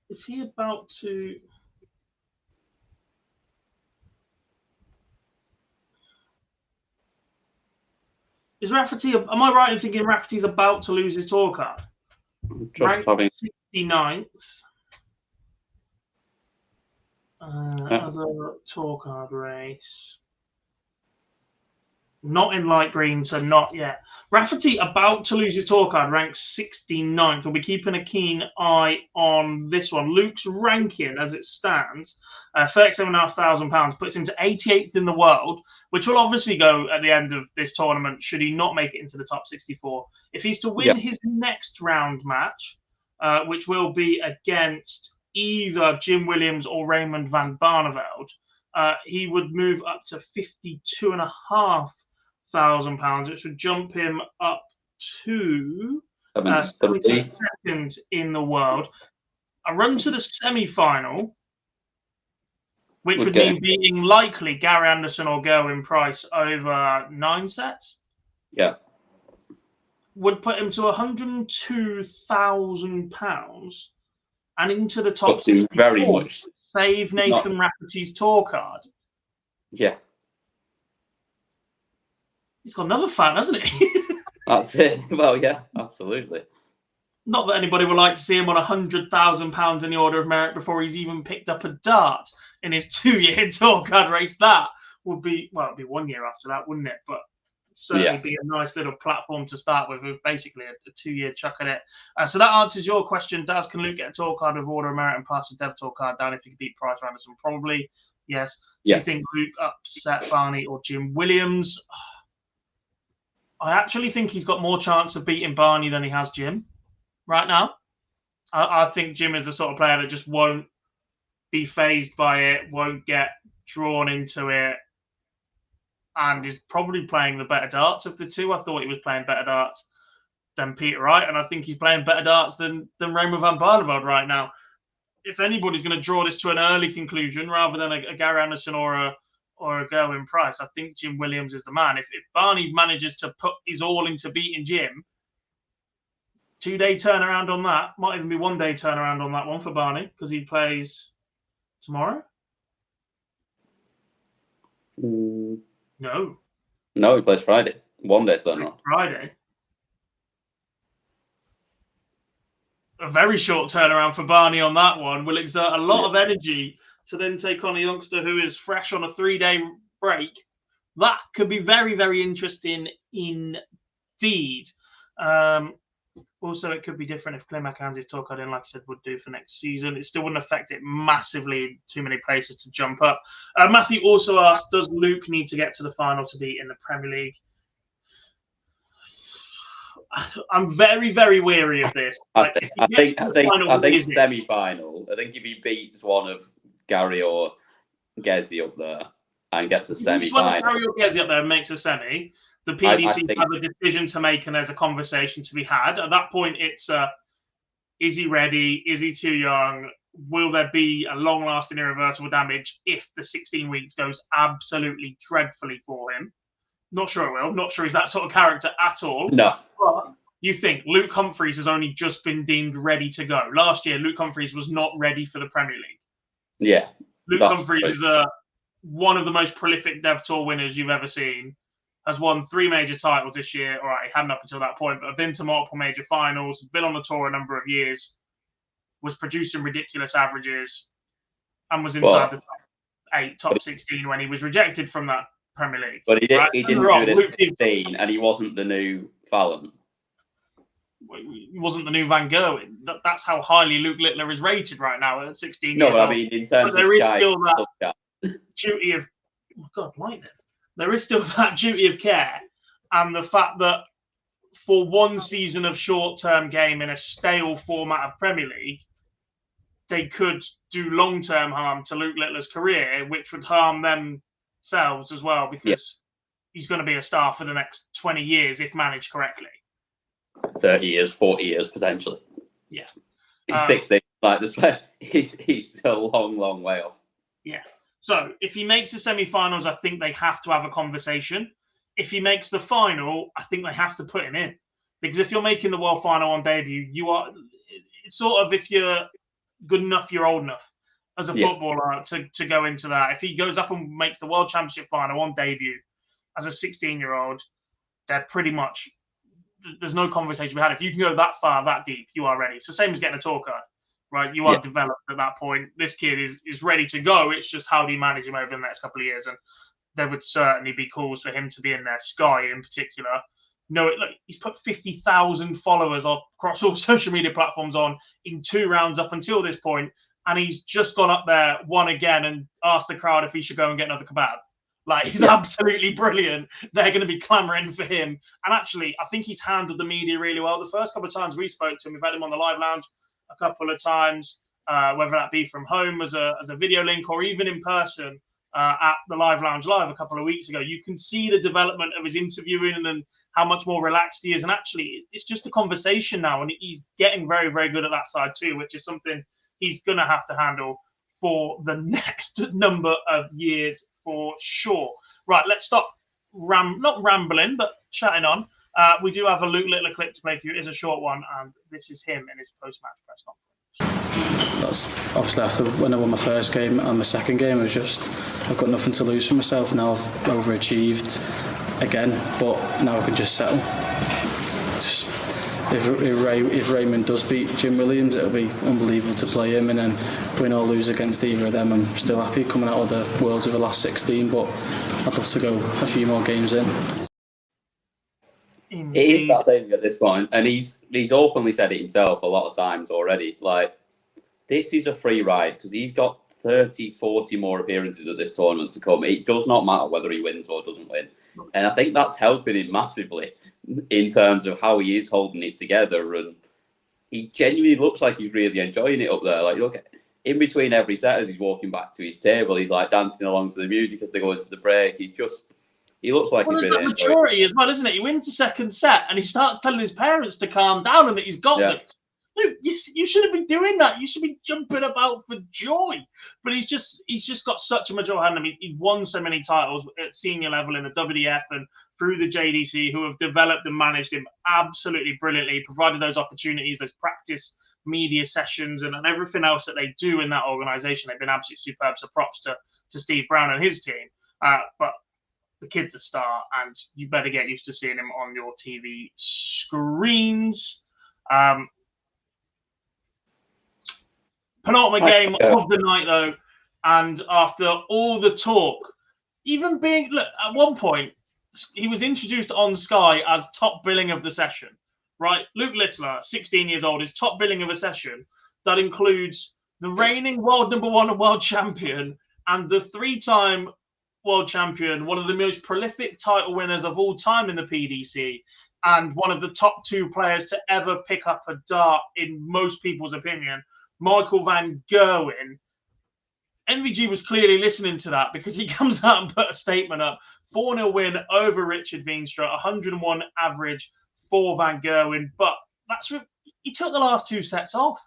Is he about to... Is Rafferty... Am I right in thinking Rafferty's about to lose his tour card? Just having 69th. Other tour card race. Not in light green, so not yet. Rafferty about to lose his tour card, ranked 69th. We'll be keeping a keen eye on this one. Luke's ranking, as it stands, £37,500, puts him to 88th in the world, which will obviously go at the end of this tournament should he not make it into the top 64. If he's to win his next round match, which will be against either Jim Williams or Raymond van Barneveld, he would move up to £52,500, which would jump him up to 72nd in the world. A run to the semi-final, which would mean beating likely Gary Anderson or Gerwen Price over 9 sets. Yeah. Would put him to £102,000 and into the top 64, very much save Nathan Rafferty's tour card. Yeah. He's got another fan, hasn't he? That's it. Well, yeah, absolutely. Not that anybody would like to see him on £100,000 in the Order of Merit before he's even picked up a dart in his 2-year tour card race. That would be, well, it'd be 1 year after that, wouldn't it? But certainly be a nice little platform to start with basically a 2-year chuck at it. So that answers your question. Can Luke get a tour card with Order of Merit and pass the Dev tour card down if he could beat Price or Anderson? Probably, yes. Do you think Luke upset Barney or Jim Williams? I actually think he's got more chance of beating Barney than he has Jim right now. I think Jim is the sort of player that just won't be fazed by it, won't get drawn into it, and is probably playing the better darts of the two. I thought he was playing better darts than Peter Wright, and I think he's playing better darts than Raymond van Barneveld right now. If anybody's going to draw this to an early conclusion rather than a Gary Anderson or a Gerwen Price, I think Jim Williams is the man. If Barney manages to put his all into beating Jim, 2-day turnaround on that, might even be 1-day turnaround on that one for Barney, because he plays tomorrow. No, he plays Friday. 1-day turnaround. Friday. A very short turnaround for Barney on that one. Will exert a lot of energy to then take on a youngster who is fresh on a 3-day break. That could be very, very interesting indeed. Also, it could be different if Clay McCann's tour card in, like I said, would do for next season. It still wouldn't affect it massively. Too many places to jump up. Matthew also asked, does Luke need to get to the final to be in the Premier League? I'm very, very weary of this. I think semi-final. I think if he beats one of Gary or Gezi up there and gets a semi-final. Gary or Gezi up there and makes a semi, the PDC have a decision to make and there's a conversation to be had. At that point, it's is he ready? Is he too young? Will there be a long-lasting irreversible damage if the 16 weeks goes absolutely dreadfully for him? Not sure it will. Not sure he's that sort of character at all. No. But you think Luke Humphries has only just been deemed ready to go. Last year, Luke Humphries was not ready for the Premier League. Yeah. Luke Humphries is one of the most prolific Dev Tour winners you've ever seen. Has won 3 major titles this year. All right, he hadn't up until that point, but been to multiple major finals, been on the tour a number of years, was producing ridiculous averages, and was inside the top 8, top 16 when he was rejected from that Premier League. But he didn't do it at 16, and he wasn't the new Fallon. He wasn't the new Van Gerwen. That's how highly Luke Littler is rated right now at 16 no, years but old. I mean, in terms there of is Sky, still that duty of... Oh, God, lightning. There is still that duty of care, and the fact that for one season of short-term game in a stale format of Premier League, they could do long-term harm to Luke Littler's career, which would harm themselves as well, because he's going to be a star for the next 20 years if managed correctly. 30 years, 40 years, potentially. Yeah. He's 16. Like this, he's a long way off. Yeah. So if he makes the semi-finals, I think they have to have a conversation. If he makes the final, I think they have to put him in, because if you're making the world final on debut, it's sort of, if you're good enough, you're old enough as a footballer to go into that. If he goes up and makes the world championship final on debut as a 16-year-old, they're pretty much, there's no conversation we had. If you can go that far, that deep, you are ready. It's the same as getting a tour card, right? You are developed at that point. This kid is ready to go. It's just how do you manage him over the next couple of years? And there would certainly be calls for him to be in there. Sky in particular. Look, he's put 50,000 followers across all social media platforms in 2 rounds up until this point, and he's just gone up there, won again, and asked the crowd if he should go and get another kebab. Like, he's absolutely brilliant. They're going to be clamoring for him. And actually, I think he's handled the media really well. The first couple of times we spoke to him, we've had him on the live lounge a couple of times, whether that be from home as a video link or even in person at the live lounge live a couple of weeks ago. You can see the development of his interviewing and how much more relaxed he is. And actually, it's just a conversation now. And he's getting very, very good at that side too, which is something he's going to have to handle for the next number of years for sure. Right, let's stop not rambling, but chatting on. We do have a Luke Littler clip to play for you. It is a short one, and this is him in his post-match press conference. That's obviously after when I won my first game and my second game, it was just, I've got nothing to lose for myself. Now I've overachieved again, but now I can just settle. Just, if Raymond does beat Jim Williams, it'll be unbelievable to play him, and then win or lose against either of them. I'm still happy coming out of the Worlds of the last 16, but I'd love to go a few more games in. It is that thing at this point, and he's openly said it himself a lot of times already. Like, this is a free ride because he's got 30, 40 more appearances at this tournament to come. It does not matter whether he wins or doesn't win. And I think that's helping him massively in terms of how he is holding it together. And he genuinely looks like he's really enjoying it up there. Like, look, in between every set as he's walking back to his table, he's like dancing along to the music as they go into the break. He looks like he's really enjoying it. Maturity as well, isn't it? He wins the second set and he starts telling his parents to calm down and that he's got this. Luke, you shouldn't be doing that. You should be jumping about for joy. But he's just got such a mature hand. I mean, he's won so many titles at senior level in the WDF and through the JDC, who have developed and managed him absolutely brilliantly, provided those opportunities, those practice media sessions and everything else that they do in that organisation. They've been absolutely superb. So props to Steve Brown and his team. But the kid's a star, and you better get used to seeing him on your TV screens. Penultimate game of the night, though, and after all the talk, even being, look, at one point, he was introduced on Sky as top billing of the session, right? Luke Littler, 16 years old, is top billing of a session that includes the reigning world #1 and world champion and the 3-time world champion, one of the most prolific title winners of all time in the PDC, and one of the top 2 players to ever pick up a dart in most people's opinion, Michael van Gerwen. NVG was clearly listening to that because he comes out and put a statement up. 4-0 win over Richard Vinstra, 101 average for Van Gerwen. But he took the last 2 sets off.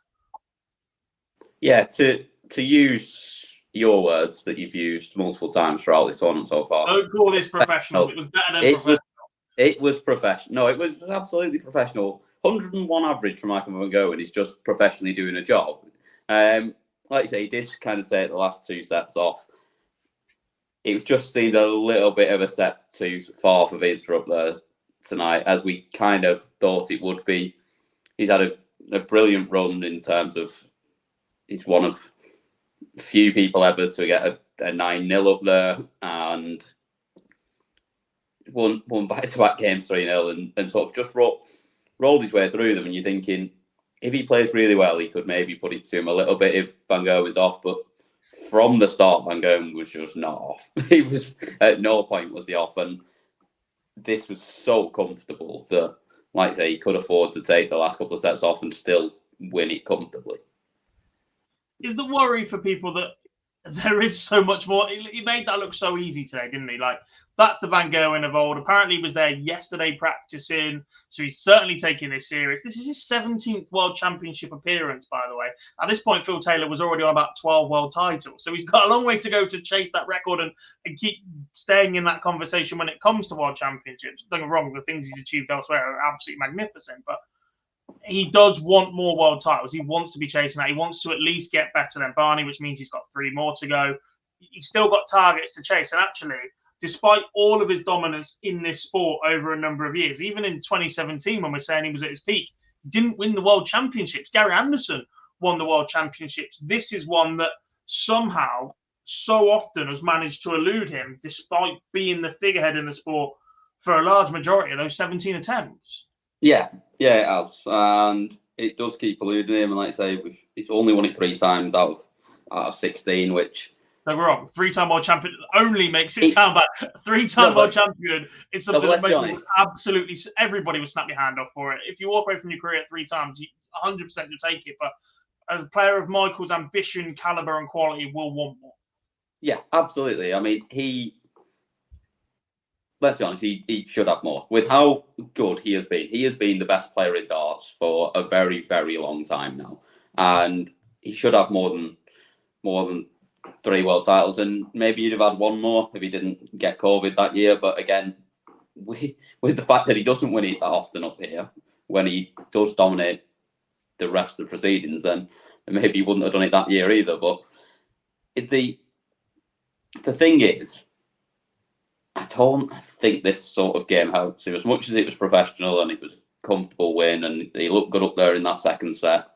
Yeah, to use your words that you've used multiple times throughout this tournament so far. Don't call this professional. It was better than professional. It was professional. No, it was absolutely professional. 101 average from Michael van Gerwen is just professionally doing a job. Like you say, he did kind of take the last 2 sets off. It just seemed a little bit of a step too far for Vinstra up there tonight, as we kind of thought it would be. He's had a brilliant run in terms of he's one of few people ever to get a 9-0 up there and won back-to-back games 3-0 and sort of just rolled his way through them. And you're thinking, if he plays really well, he could maybe put it to him a little bit if Van Gerwen's off. But from the start, Van Gerwen was just not off. He was, at no point was he off. And this was so comfortable that, like I say, he could afford to take the last couple of sets off and still win it comfortably. Is the worry for people that there is so much more? He made that look so easy today, didn't he? Like, That's the Van Gerwen of old. Apparently, he was there yesterday practicing, so he's certainly taking this serious. This is his 17th World Championship appearance, by the way. At this point, Phil Taylor was already on about 12 world titles, so he's got a long way to go to chase that record and keep staying in that conversation when it comes to World Championships. Don't get me wrong, the things he's achieved elsewhere are absolutely magnificent, but he does want more world titles. He wants to be chasing that. He wants to at least get better than Barney, which means he's got 3 more to go. He's still got targets to chase, and actually, despite all of his dominance in this sport over a number of years, even in 2017, when we're saying he was at his peak, he didn't win the World Championships. Gary Anderson won the World Championships. This is one that somehow, so often, has managed to elude him, despite being the figurehead in the sport for a large majority of those 17 attempts. Yeah, it has. And it does keep eluding him. And like I say, he's only won it 3 times out of 16, which... No, we're wrong. 3-time world champion only makes it sound bad. 3-time world champion is something that most absolutely everybody would snap your hand off for it. If you walk away from your career at 3 times, 100% you'll take it. But a player of Michael's ambition, caliber, and quality will want more. Yeah, absolutely. I mean, let's be honest, he should have more. With how good he has been the best player in darts for a very, very long time now, and he should have more than 3 world titles, and maybe you'd have had 1 more if he didn't get COVID that year. But again, with the fact that he doesn't win it that often up here, when he does dominate the rest of the proceedings, then maybe he wouldn't have done it that year either. But the thing is, I don't think this sort of game helps him as much as it was professional and it was a comfortable win, and he looked good up there in that second set.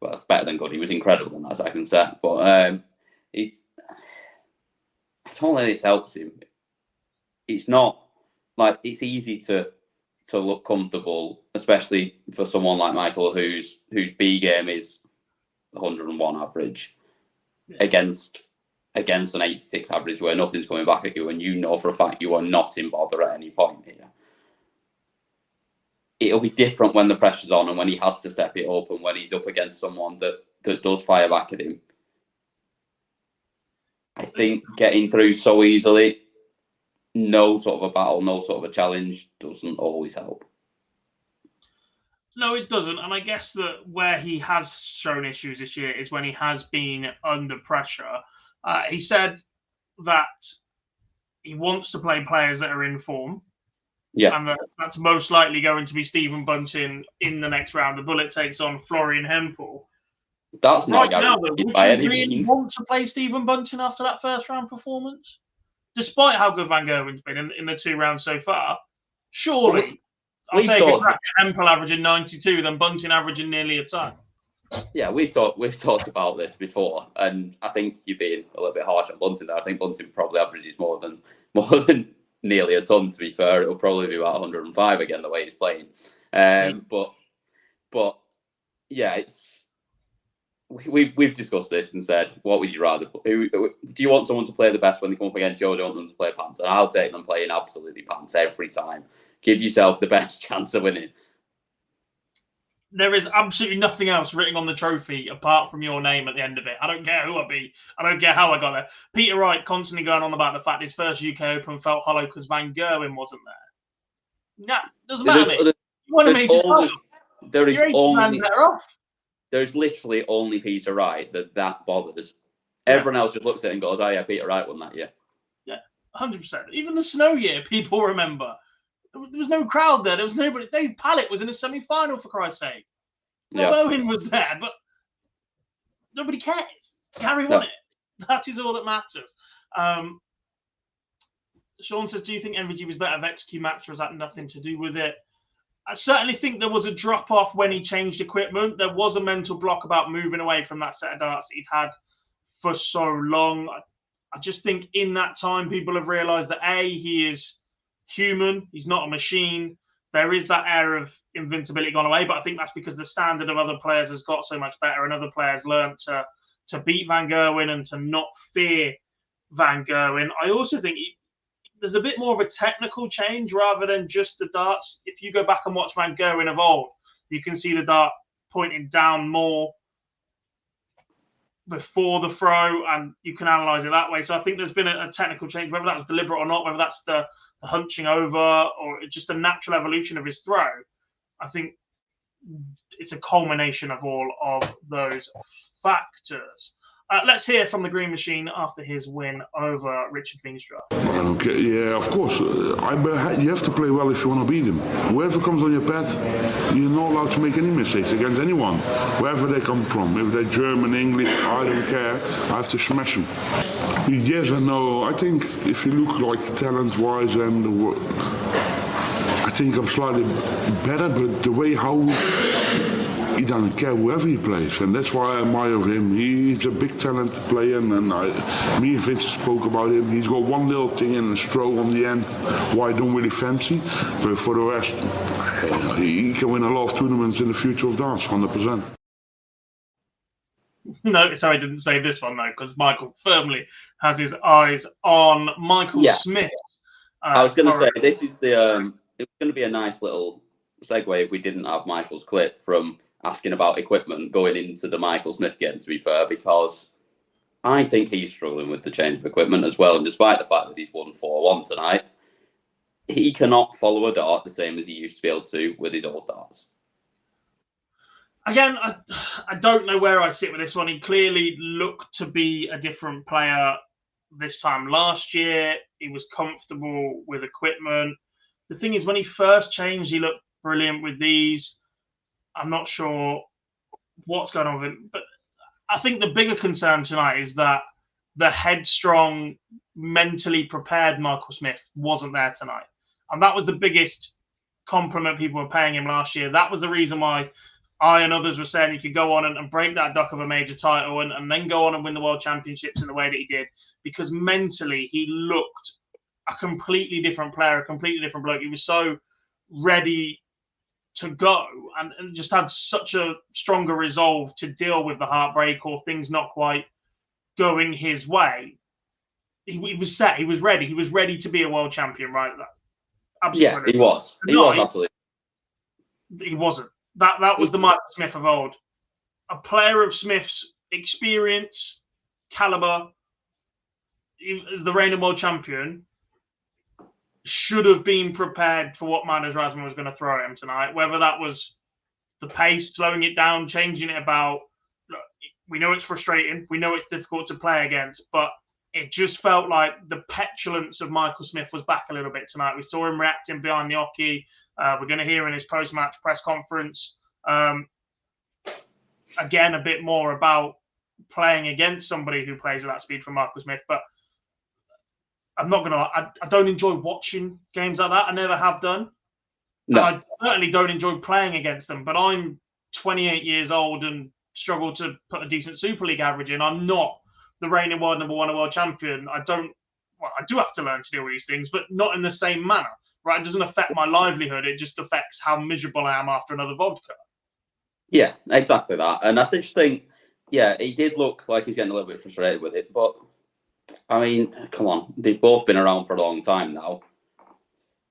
Well, it's better than good. He was incredible in that second set. But I don't think this helps him. It's not like it's easy to look comfortable, especially for someone like Michael, whose B game is 101 average against an 86 average where nothing's coming back at you, and you know for a fact you are not in bother at any point here. It'll be different when the pressure's on and when he has to step it up and when he's up against someone that does fire back at him. I think getting through so easily, no sort of a battle, no sort of a challenge doesn't always help. No, it doesn't. And I guess that where he has shown issues this year is when he has been under pressure. He said that he wants to play players that are in form. Yeah. And that's most likely going to be Stephen Bunting in the next round. The Bullet takes on Florian Hempel. That's not guaranteed by any means. Would you really want to play Stephen Bunting after that first round performance? Despite how good Van Gerwen's been in the 2 rounds so far, surely I'll take a crack at Hempel averaging 92 than Bunting averaging nearly a ton. Yeah, we've talked about this before, and I think you're being a little bit harsh on Bunting there. I think Bunting probably averages more than nearly a ton, to be fair. It'll probably be about 105 again, the way he's playing. But yeah, we've discussed this and said, what would you rather? Do you want someone to play the best when they come up against you, or do you want them to play pants? And I'll take them playing absolutely pants every time. Give yourself the best chance of winning. There is absolutely nothing else written on the trophy apart from your name at the end of it. I don't care who I be. I don't care how I got there. Peter Wright constantly going on about the fact his first UK Open felt hollow because Van Gerwen wasn't there. Nah, doesn't matter. You want a major title. There's literally only Peter Wright that bothers. Everyone else just looks at it and goes, "Oh yeah, Peter Wright won that year." Yeah, 100%. Even the snow year, people remember. There was no crowd there. There was nobody. Dave Pallett was in a semi-final, for Christ's sake. Rob Owen was there, but nobody cares. Gary won it. That is all that matters. Sean says, do you think MVG was better of XQ match, or has that nothing to do with it? I certainly think there was a drop-off when he changed equipment. There was a mental block about moving away from that set of darts that he'd had for so long. I just think in that time, people have realised that, A, he is human. He's not a machine. There is that air of invincibility gone away, but I think that's because the standard of other players has got so much better, and other players learned to beat Van Gerwen and to not fear Van Gerwen. I also think there's a bit more of a technical change rather than just the darts. If you go back and watch Van Gerwen of old, you can see the dart pointing down more. before the throw, and you can analyse it that way. So I think there's been a technical change, whether that was deliberate or not, whether that's the hunching over or just a natural evolution of his throw. I think it's a culmination of all of those factors. Let's hear from the Green Machine after his win over Richard Vinstra. Okay, yeah, of course. You have to play well if you want to beat him. Whoever comes on your path, you're not allowed to make any mistakes against anyone, wherever they come from. If they're German, English, I don't care. I have to smash them. Yes and no. I think if you look like talent-wise and I think I'm slightly better, but the way how he doesn't care whoever he plays, and that's why I admire him. He's a big talent player, and me and Vince spoke about him. He's got one little thing in his throw on the end, why I don't really fancy, but for the rest, he can win a lot of tournaments in the future of dance, 100%. Notice how I didn't say this one though, because Michael firmly has his eyes on Michael Smith. I was going to say this is the. It was going to be a nice little segue if we didn't have Michael's clip from asking about equipment going into the Michael Smith game, to be fair, because I think he's struggling with the change of equipment as well. And despite the fact that he's won 4-1 tonight, he cannot follow a dart the same as he used to be able to with his old darts. Again, I don't know where I sit with this one. He clearly looked to be a different player this time last year. He was comfortable with equipment. The thing is, when he first changed, he looked brilliant with these. I'm not sure what's going on with him. But I think the bigger concern tonight is that the headstrong, mentally prepared Michael Smith wasn't there tonight. And that was the biggest compliment people were paying him last year. That was the reason why I and others were saying he could go on and break that duck of a major title and then go on and win the World Championships in the way that he did. Because mentally, he looked a completely different player, a completely different bloke. He was so ready to go and just had such a stronger resolve to deal with the heartbreak or things not quite going his way. He was set. He was ready. He was ready to be a world champion, right? Absolutely. Yeah, he was. He was, absolutely. He wasn't. That was the Michael Smith of old. A player of Smith's experience, caliber, as the reigning world champion, should have been prepared for what Magnus Razma was going to throw at him tonight. Whether that was the pace, slowing it down, changing it about. Look, we know it's frustrating. We know it's difficult to play against, but it just felt like the petulance of Michael Smith was back a little bit tonight. We saw him reacting behind the hockey. We're going to hear in his post-match press conference again a bit more about playing against somebody who plays at that speed from Michael Smith, but I'm not going to lie, I don't enjoy watching games like that. I never have done. No. And I certainly don't enjoy playing against them, but I'm 28 years old and struggle to put a decent Super League average in. I'm not the reigning world number one world champion. I do have to learn to deal with these things, but not in the same manner, right? It doesn't affect my livelihood. It just affects how miserable I am after another vodka. Yeah, exactly that. And I just think, yeah, he did look like he's getting a little bit frustrated with it, but I mean, come on. They've both been around for a long time now.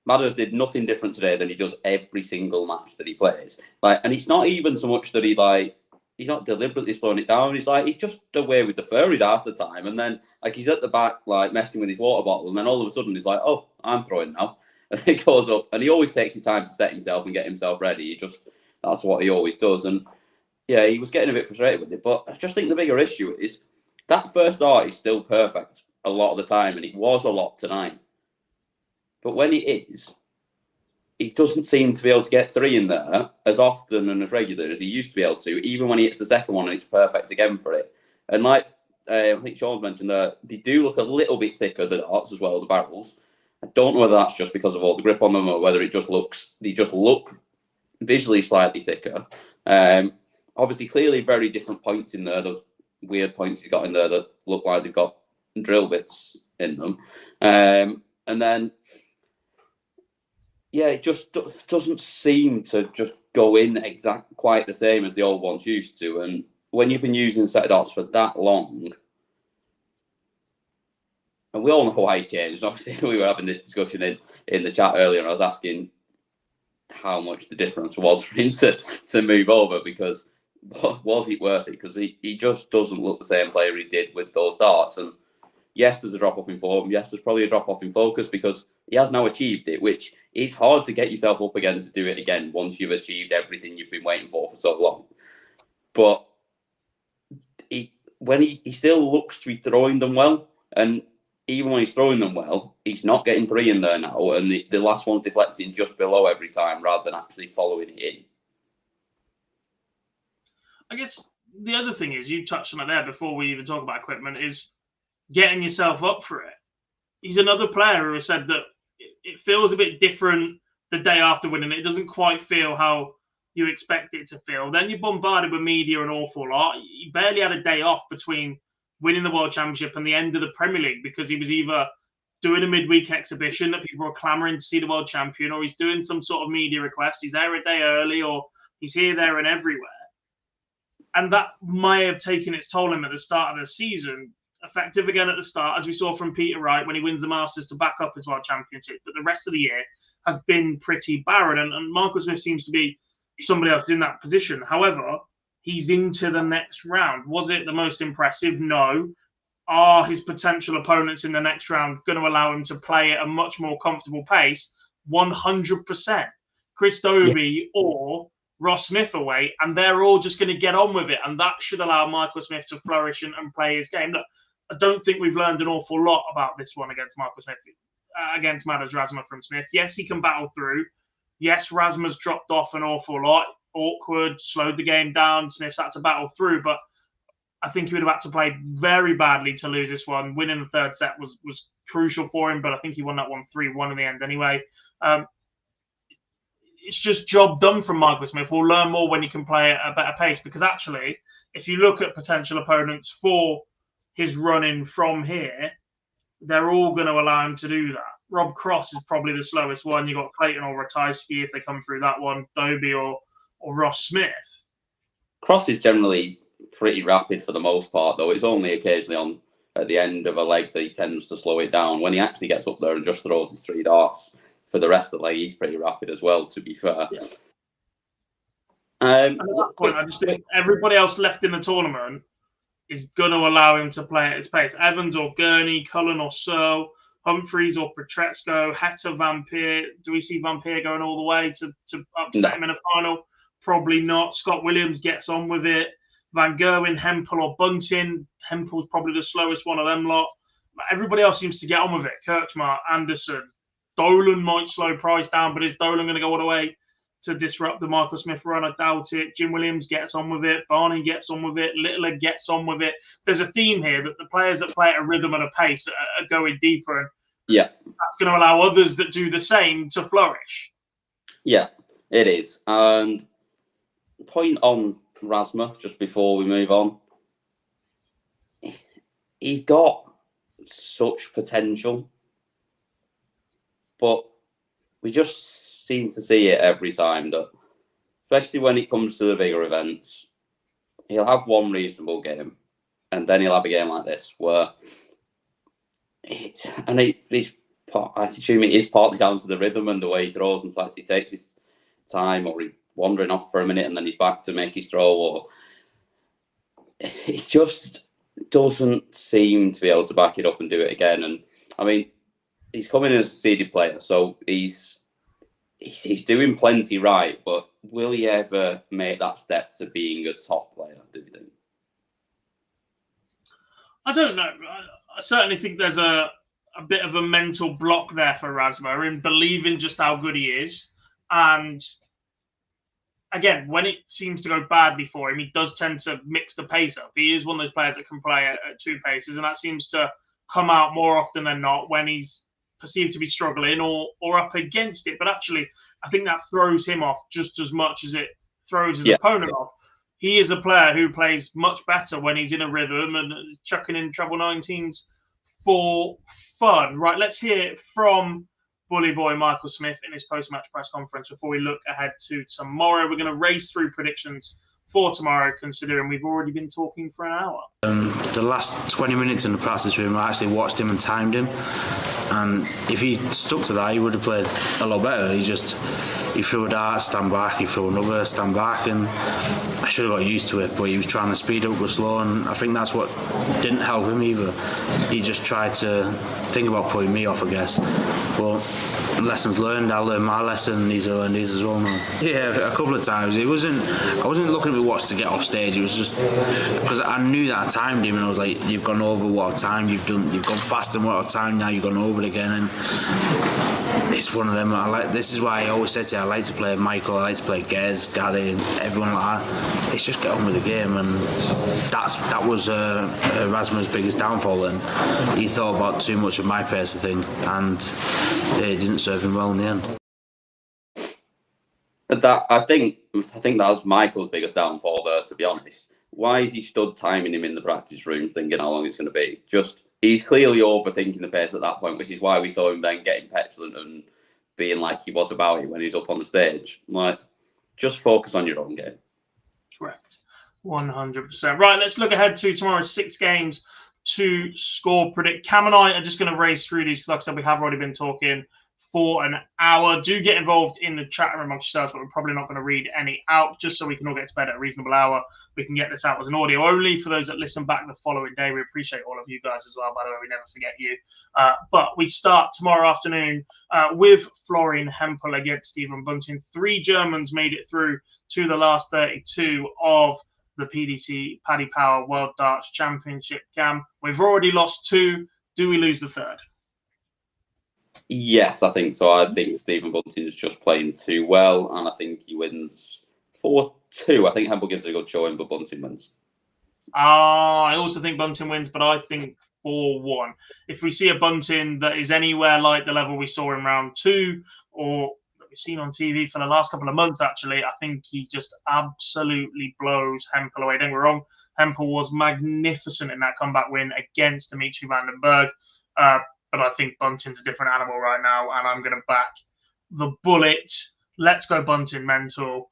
Madders did nothing different today than he does every single match that he plays. And it's not even so much that he's not deliberately slowing it down. He's just away with the furries half the time. And then, he's at the back, messing with his water bottle. And then all of a sudden, he's like, oh, I'm throwing now. And he goes up. And he always takes his time to set himself and get himself ready. That's what he always does. And, yeah, he was getting a bit frustrated with it. But I just think the bigger issue is that first dart is still perfect a lot of the time. And it was a lot tonight. But when it is, he doesn't seem to be able to get three in there as often and as regular as he used to be able to, even when he hits the second one and it's perfect again for it. And I think Sean's mentioned that they do look a little bit thicker, the darts as well, the barrels. I don't know whether that's just because of all the grip on them or whether they just look visually slightly thicker. Obviously, clearly very different points in there. Those weird points he's got in there that look like they've got drill bits in them. And then, yeah, it just doesn't seem to just go in quite the same as the old ones used to. And when you've been using set of darts for that long, and we all know why he changed. Obviously, we were having this discussion in the chat earlier, and I was asking how much the difference was for him to move over, because was it worth it? Because he just doesn't look the same player he did with those darts. And yes, there's a drop-off in form. Yes, there's probably a drop-off in focus because he has now achieved it, which is hard to get yourself up again to do it again once you've achieved everything you've been waiting for so long. But when he still looks to be throwing them well, and even when he's throwing them well, he's not getting 3 in there now, and the last one's deflecting just below every time rather than actually following it in. I guess the other thing is, you touched on it there before we even talk about equipment, is getting yourself up for it. He's another player who has said that it feels a bit different the day after winning. It doesn't quite feel how you expect it to feel. Then you're bombarded with media an awful lot. He barely had a day off between winning the World Championship and the end of the Premier League because he was either doing a midweek exhibition that people were clamouring to see the World Champion, or he's doing some sort of media request. He's there a day early, or he's here, there and everywhere. And that may have taken its toll on him at the start of the season. Effective again at the start, as we saw from Peter Wright when he wins the Masters to back up his World Championship. But the rest of the year has been pretty barren. And Michael Smith seems to be somebody else in that position. However, he's into the next round. Was it the most impressive? No. Are his potential opponents in the next round going to allow him to play at a much more comfortable pace? 100%. Chris Dobie or Ross Smith away, and they're all just going to get on with it. And that should allow Michael Smith to flourish and play his game. Look, I don't think we've learned an awful lot about this one against Michael Smith, against Matters Razma from Smith. Yes, he can battle through. Yes, Razma's dropped off an awful lot. Awkward, slowed the game down. Smith's had to battle through, but I think he would have had to play very badly to lose this one. Winning the third set was crucial for him, but I think he won that one 3-1 in the end anyway. It's just job done from Michael Smith. We'll learn more when he can play at a better pace, because actually, if you look at potential opponents for his run-in from here, they're all going to allow him to do that. Rob Cross is probably the slowest one. You've got Clayton or Ratajski if they come through that one, Dobie or Ross Smith. Cross is generally pretty rapid for the most part, though. It's only occasionally at the end of a leg that he tends to slow it down. When he actually gets up there and just throws his 3 darts for the rest of the leg, he's pretty rapid as well, to be fair. Yeah. At that point, I just think everybody else left in the tournament is going to allow him to play at his pace. Evans or Gurney, Cullen or Searle, Humphreys or Petretsko, Heta, Vampire. Do we see Vampire going all the way to upset him in a final? Probably not. Scott Williams gets on with it. Van Gerwen, Hempel or Bunting. Hempel's probably the slowest one of them lot. Everybody else seems to get on with it. Kirchmar, Anderson. Dolan might slow Price down, but is Dolan going to go all the way to disrupt the Michael Smith run? I doubt it. Jim Williams gets on with it. Barney gets on with it. Littler gets on with it. There's a theme here that the players that play at a rhythm and a pace are going deeper, and that's going to allow others that do the same to flourish. Yeah, it is. And point on Razma, just before we move on, he's got such potential, but we just seem to see it every time, that especially when it comes to the bigger events, he'll have one reasonable game and then he'll have a game like this where I assume it is partly down to the rhythm and the way he throws, and he takes his time, or he's wandering off for a minute and then he's back to make his throw, or he just doesn't seem to be able to back it up and do it again. And I mean, he's coming in as a seeded player, so he's doing plenty right, but will he ever make that step to being a top player, do you think? I don't know. I certainly think there's a bit of a mental block there for Razma in believing just how good he is. And again, when it seems to go badly for him, he does tend to mix the pace up. He is one of those players that can play at 2 paces, and that seems to come out more often than not when he's perceived to be struggling or up against it. But actually, I think that throws him off just as much as it throws his opponent off. He is a player who plays much better when he's in a rhythm and chucking in treble 19s for fun. Right, let's hear from Bully Boy Michael Smith in his post-match press conference before we look ahead to tomorrow. We're going to race through predictions for tomorrow, considering we've already been talking for an hour. The last 20 minutes in the practice room, I actually watched him and timed him. And if he stuck to that, he would have played a lot better. He threw a dart, stand back, he threw another, stand back. And should have got used to it, but he was trying to speed up or slow, and I think that's what didn't help him either. He just tried to think about putting me off, I guess. But lessons learned, I learned my lesson, he's learned his as well now. Yeah, a couple of times. I wasn't looking at my watch to get off stage, it was just because I knew that I timed him, and I was like, you've gone over what I've timed, you've gone faster than what I've timed, now you've gone over it again. And it's one of them. This is why I always said to you, I like to play Michael, I like to play Gez, Gary, and everyone like that. It's just get on with the game, and that was Razma's biggest downfall. And he thought about too much of my pace, I think, and it didn't serve him well in the end. I think that was Michael's biggest downfall there, to be honest. Why is he stood timing him in the practice room, thinking how long it's going to be? He's clearly overthinking the pace at that point, which is why we saw him then getting petulant and being like he was about it when he's up on the stage. Like, just focus on your own game. Correct. 100%. Right, let's look ahead to tomorrow's 6 games to score predict. Cam and I are just going to race through these because, like I said, we have already been talking for an hour. Do get involved in the chat room amongst yourselves, but we're probably not going to read any out, just so we can all get to bed at a reasonable hour. We can get this out as an audio only for those that listen back the following day. We appreciate all of you guys as well, by the way. We never forget you. But we start tomorrow afternoon with Florian Hempel against Stephen Bunting. 3 Germans made it through to the last 32 of the PDC Paddy Power World Darts Championship. Cam, we've already lost 2. Do we lose the 3rd? Yes, I think so. I think Stephen Bunting is just playing too well, and I think he wins 4-2. I think Hempel gives a good showing, but Bunting wins. I also think Bunting wins, but I think 4-1. If we see a Bunting that is anywhere like the level we saw in round 2, or that we've seen on TV for the last couple of months, actually, I think he just absolutely blows Hempel away. Don't get me wrong, Hempel was magnificent in that comeback win against Dimitri van den Berg. But I think Bunting's a different animal right now, and I'm going to back the bullet. Let's go Bunting mental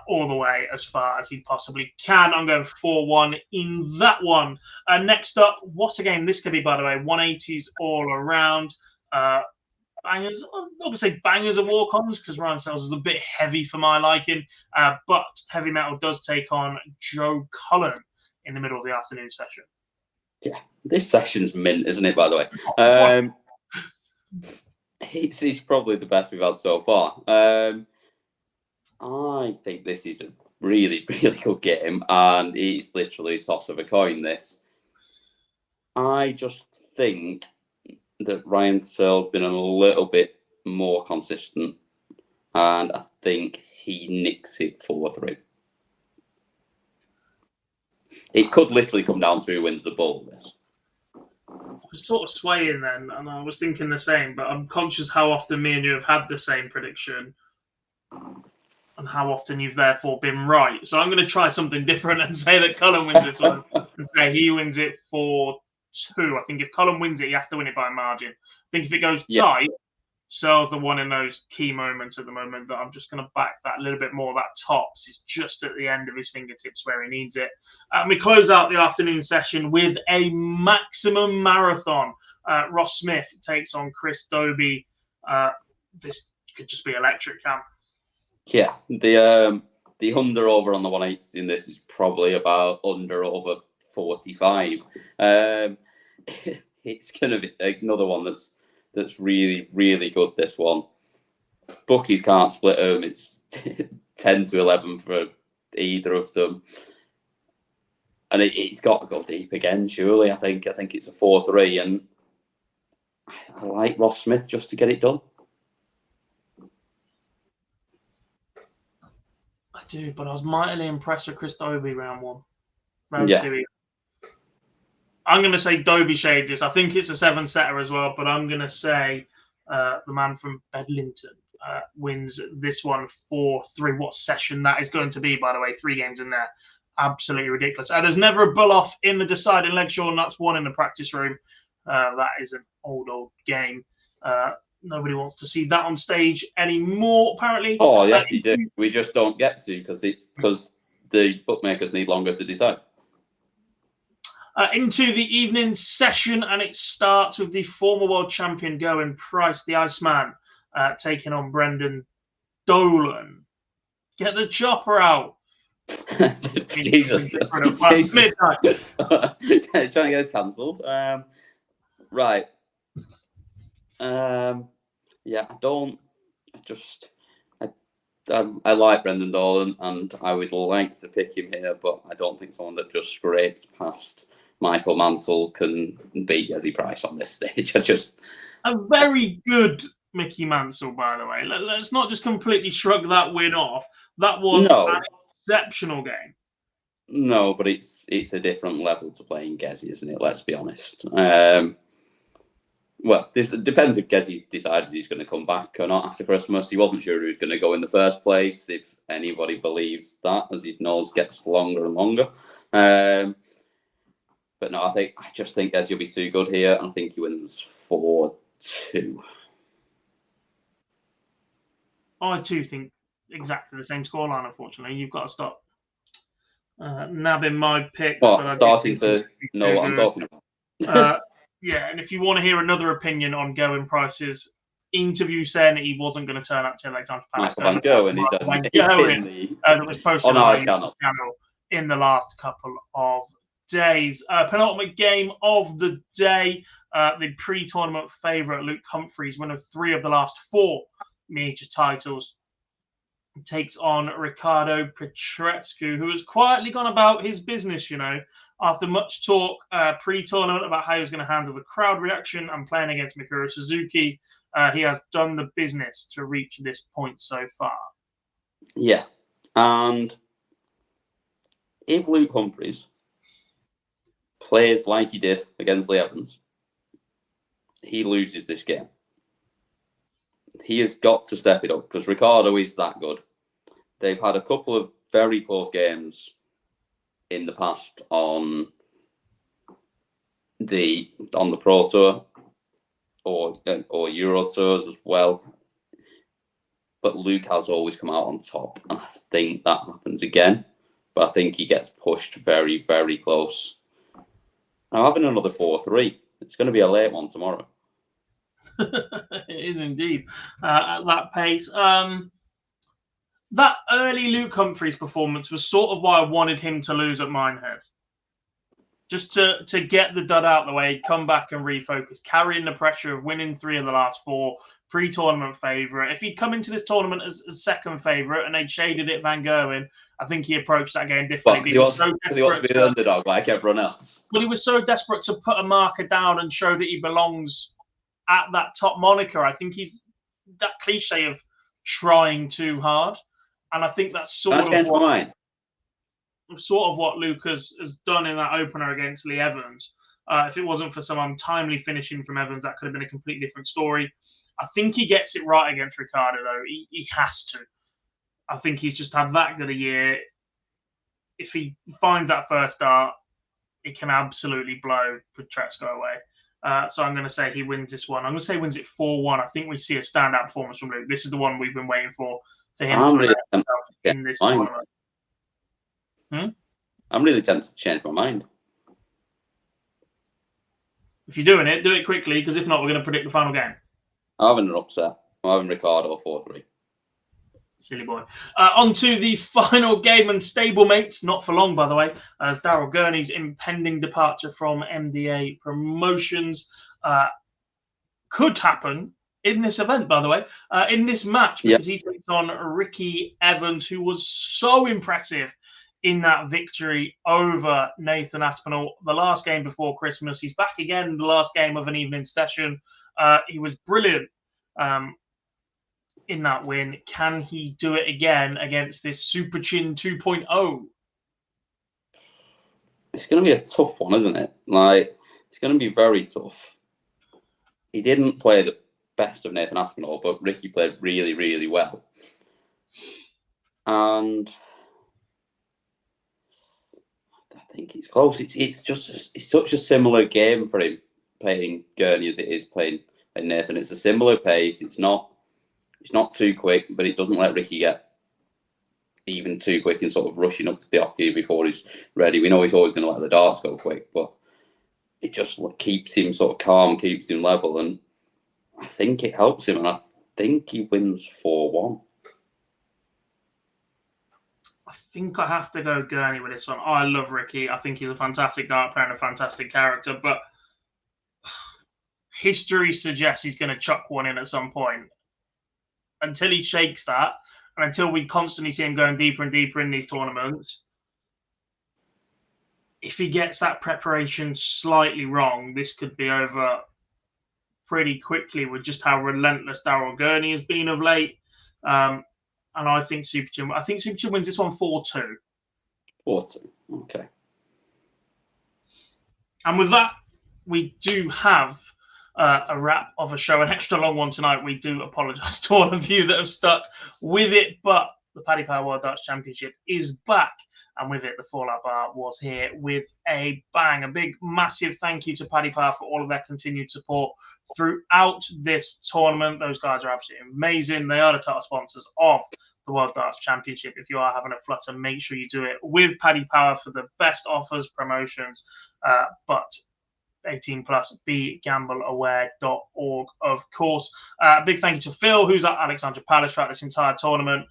all the way as far as he possibly can. I'm going 4-1 in that one. Next up, what a game this could be, by the way. 180s all around. Bangers. I'm not going to say bangers of walk-ons because Ryan Sells is a bit heavy for my liking. But Heavy Metal does take on Joe Cullen in the middle of the afternoon session. Yeah, this session's mint, isn't it, by the way? It's probably the best we've had so far. I think this is a really, really good game, and it's literally a toss of a coin, this. I just think that Ryan Searle's been a little bit more consistent, and I think he nicks it 4-3. It could literally come down to who wins the bull, this. I was sort of swaying then, and I was thinking the same, but I'm conscious how often me and you have had the same prediction and how often you've therefore been right. So I'm going to try something different and say that Cullen wins this one and say he wins it 4-2. I think if Cullen wins it, he has to win it by a margin. I think if it goes tight, Searle's the one in those key moments at the moment that I'm just going to back that a little bit more. That tops is just at the end of his fingertips where he needs it. We close out the afternoon session with a maximum marathon. Ross Smith takes on Chris Dobie. This could just be electric, Cam. Yeah, the under over on the 180s in this is probably about under over 45. It's going to be another one that's really, really good, this one. Bookies can't split them. It's 10-11 for either of them. And it's got to go deep again, surely. I think it's a 4-3. And I like Ross Smith just to get it done. I do, but I was mightily impressed with Chris Dobie round 1. Round 2. I'm going to say Dobie shades this. I think it's a 7-setter as well, but I'm going to say the man from Bedlington wins this one 4-3. What session that is going to be, by the way. 3 games in there. Absolutely ridiculous. There's never a bull off in the deciding leg, Sean. That's 1 in the practice room. That is an old game. Nobody wants to see that on stage anymore, apparently. Oh, yes, you do. We just don't get to because the bookmakers need longer to decide. Into the evening session, and it starts with the former world champion Gerwen Price, the Iceman, taking on Brendan Dolan. Get the chopper out. Jesus. Jesus. Trying to get us cancelled. Right. Yeah, I like Brendan Dolan, and I would like to pick him here, but I don't think someone that just scrapes past Michael Mansell can beat Gezi Price on this stage. A very good Mickey Mansell, by the way. Let's not just completely shrug that win off. That was an exceptional game. No, but it's a different level to playing Gezi, isn't it? Let's be honest. Well, it depends if Gezi's decided he's going to come back or not after Christmas. He wasn't sure he was going to go in the first place, if anybody believes that, as his nose gets longer and longer. But no, I just think Gezi will be too good here, and I think he wins 4-2. I too think exactly the same scoreline, unfortunately. You've got to stop nabbing my picks. Well, starting to know what I'm talking about. Yeah, and if you want to hear another opinion on Gerwen Price's interview saying that he wasn't going to turn up to Alexander Palace, Michael Van Gerwen that was posted on our channel in the last couple of days. Penultimate game of the day, the pre-tournament favourite Luke Humphries, winner of 3 of the last 4 major titles, takes on Ricardo Petrescu, who has quietly gone about his business, after much talk pre-tournament about how he was going to handle the crowd reaction and playing against Mikuru Suzuki. He has done the business to reach this point so far. Yeah, and if Luke Humphries plays like he did against Lee Evans, he loses this game. He has got to step it up because Ricardo is that good. They've had a couple of very close games in the past on the Pro Tour or Euro Tours as well. But Luke has always come out on top, and I think that happens again. But I think he gets pushed very, very close. Now, having another 4-3, it's going to be a late one tomorrow. It is indeed at that pace. That early Luke Humphries performance was sort of why I wanted him to lose at Minehead. Just to get the dud out the way, come back and refocus, carrying the pressure of winning 3 of the last 4, pre-tournament favourite. If he'd come into this tournament as second favourite and they'd shaded it Van Gerwen, I think he approached that game differently. He wants to be the underdog like everyone else. But he was so desperate to put a marker down and show that he belongs at that top moniker. I think he's that cliche of trying too hard. And I think that's sort of what Luke has done in that opener against Lee Evans. If it wasn't for some untimely finishing from Evans, that could have been a completely different story. I think he gets it right against Ricardo, though. He has to. I think he's just had that good a year. If he finds that first start, it can absolutely blow Petrescu away. So I'm going to say he wins this one. I'm going to say he wins it 4-1. I think we see a standout performance from Luke. This is the one we've been waiting for him to really in this tournament. I'm really tempted to change my mind. If you're doing it, do it quickly, because if not, we're going to predict the final game. I'm having an upset. I'm having Ricardo 4-3. Silly boy. On to the final game and stablemates, not for long, by the way, as Daryl Gurney's impending departure from MDA Promotions could happen in this event, by the way, in this match, because he takes on Ricky Evans, who was so impressive in that victory over Nathan Aspinall the last game before Christmas. He's back again the last game of an evening session. He was brilliant in that win. Can he do it again against this Super Chin 2.0? It's going to be a tough one, isn't it? It's going to be very tough. He didn't play the best of Nathan Aspinall, but Ricky played really, really well. And I think it's close. It's such a similar game for him playing Gurney as it is playing Nathan. It's a similar pace. It's not too quick, but it doesn't let Ricky get even too quick and sort of rushing up to the hockey before he's ready. We know he's always going to let the darts go quick, but it just keeps him sort of calm, keeps him level, and I think it helps him, and I think he wins 4-1. I think I have to go Gurney with this one. I love Ricky. I think he's a fantastic dart player and a fantastic character, but history suggests he's going to chuck one in at some point. Until he shakes that, and until we constantly see him going deeper and deeper in these tournaments, if he gets that preparation slightly wrong, this could be over pretty quickly with just how relentless Daryl Gurney has been of late. And I think Super Chin wins this one 4-2. 4-2. Okay. And with that, we do have a wrap of a show, an extra long one tonight. We do apologise to all of you that have stuck with it, but the Paddy Power World Darts Championship is back, and with it, the Fallout Bar was here with a bang. A big, massive thank you to Paddy Power for all of their continued support throughout this tournament. Those guys are absolutely amazing. They are the title sponsors of the World Darts Championship. If you are having a flutter, make sure you do it with Paddy Power for the best offers, promotions, but 18 plus, begambleaware.org, of course. Big thank you to Phil, who's at Alexandra Palace throughout this entire tournament,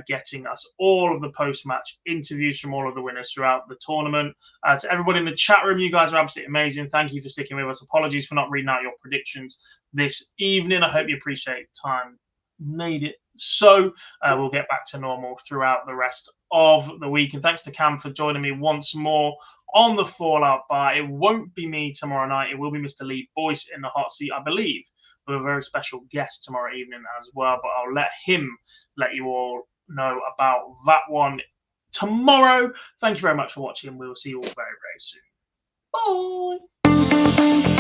getting us all of the post-match interviews from all of the winners throughout the tournament. To everybody in the chat room, you guys are absolutely amazing. Thank you for sticking with us. Apologies for not reading out your predictions this evening. I hope you appreciate time made it so. We'll get back to normal throughout the rest of the week. And thanks to Cam for joining me once more on the Fallout Bar. It won't be me tomorrow night. It will be Mr. Lee Boyce in the hot seat, I believe, with a very special guest tomorrow evening as well. But I'll let him let you all know about that one tomorrow. Thank you very much for watching. We'll see you all very, very soon. Bye.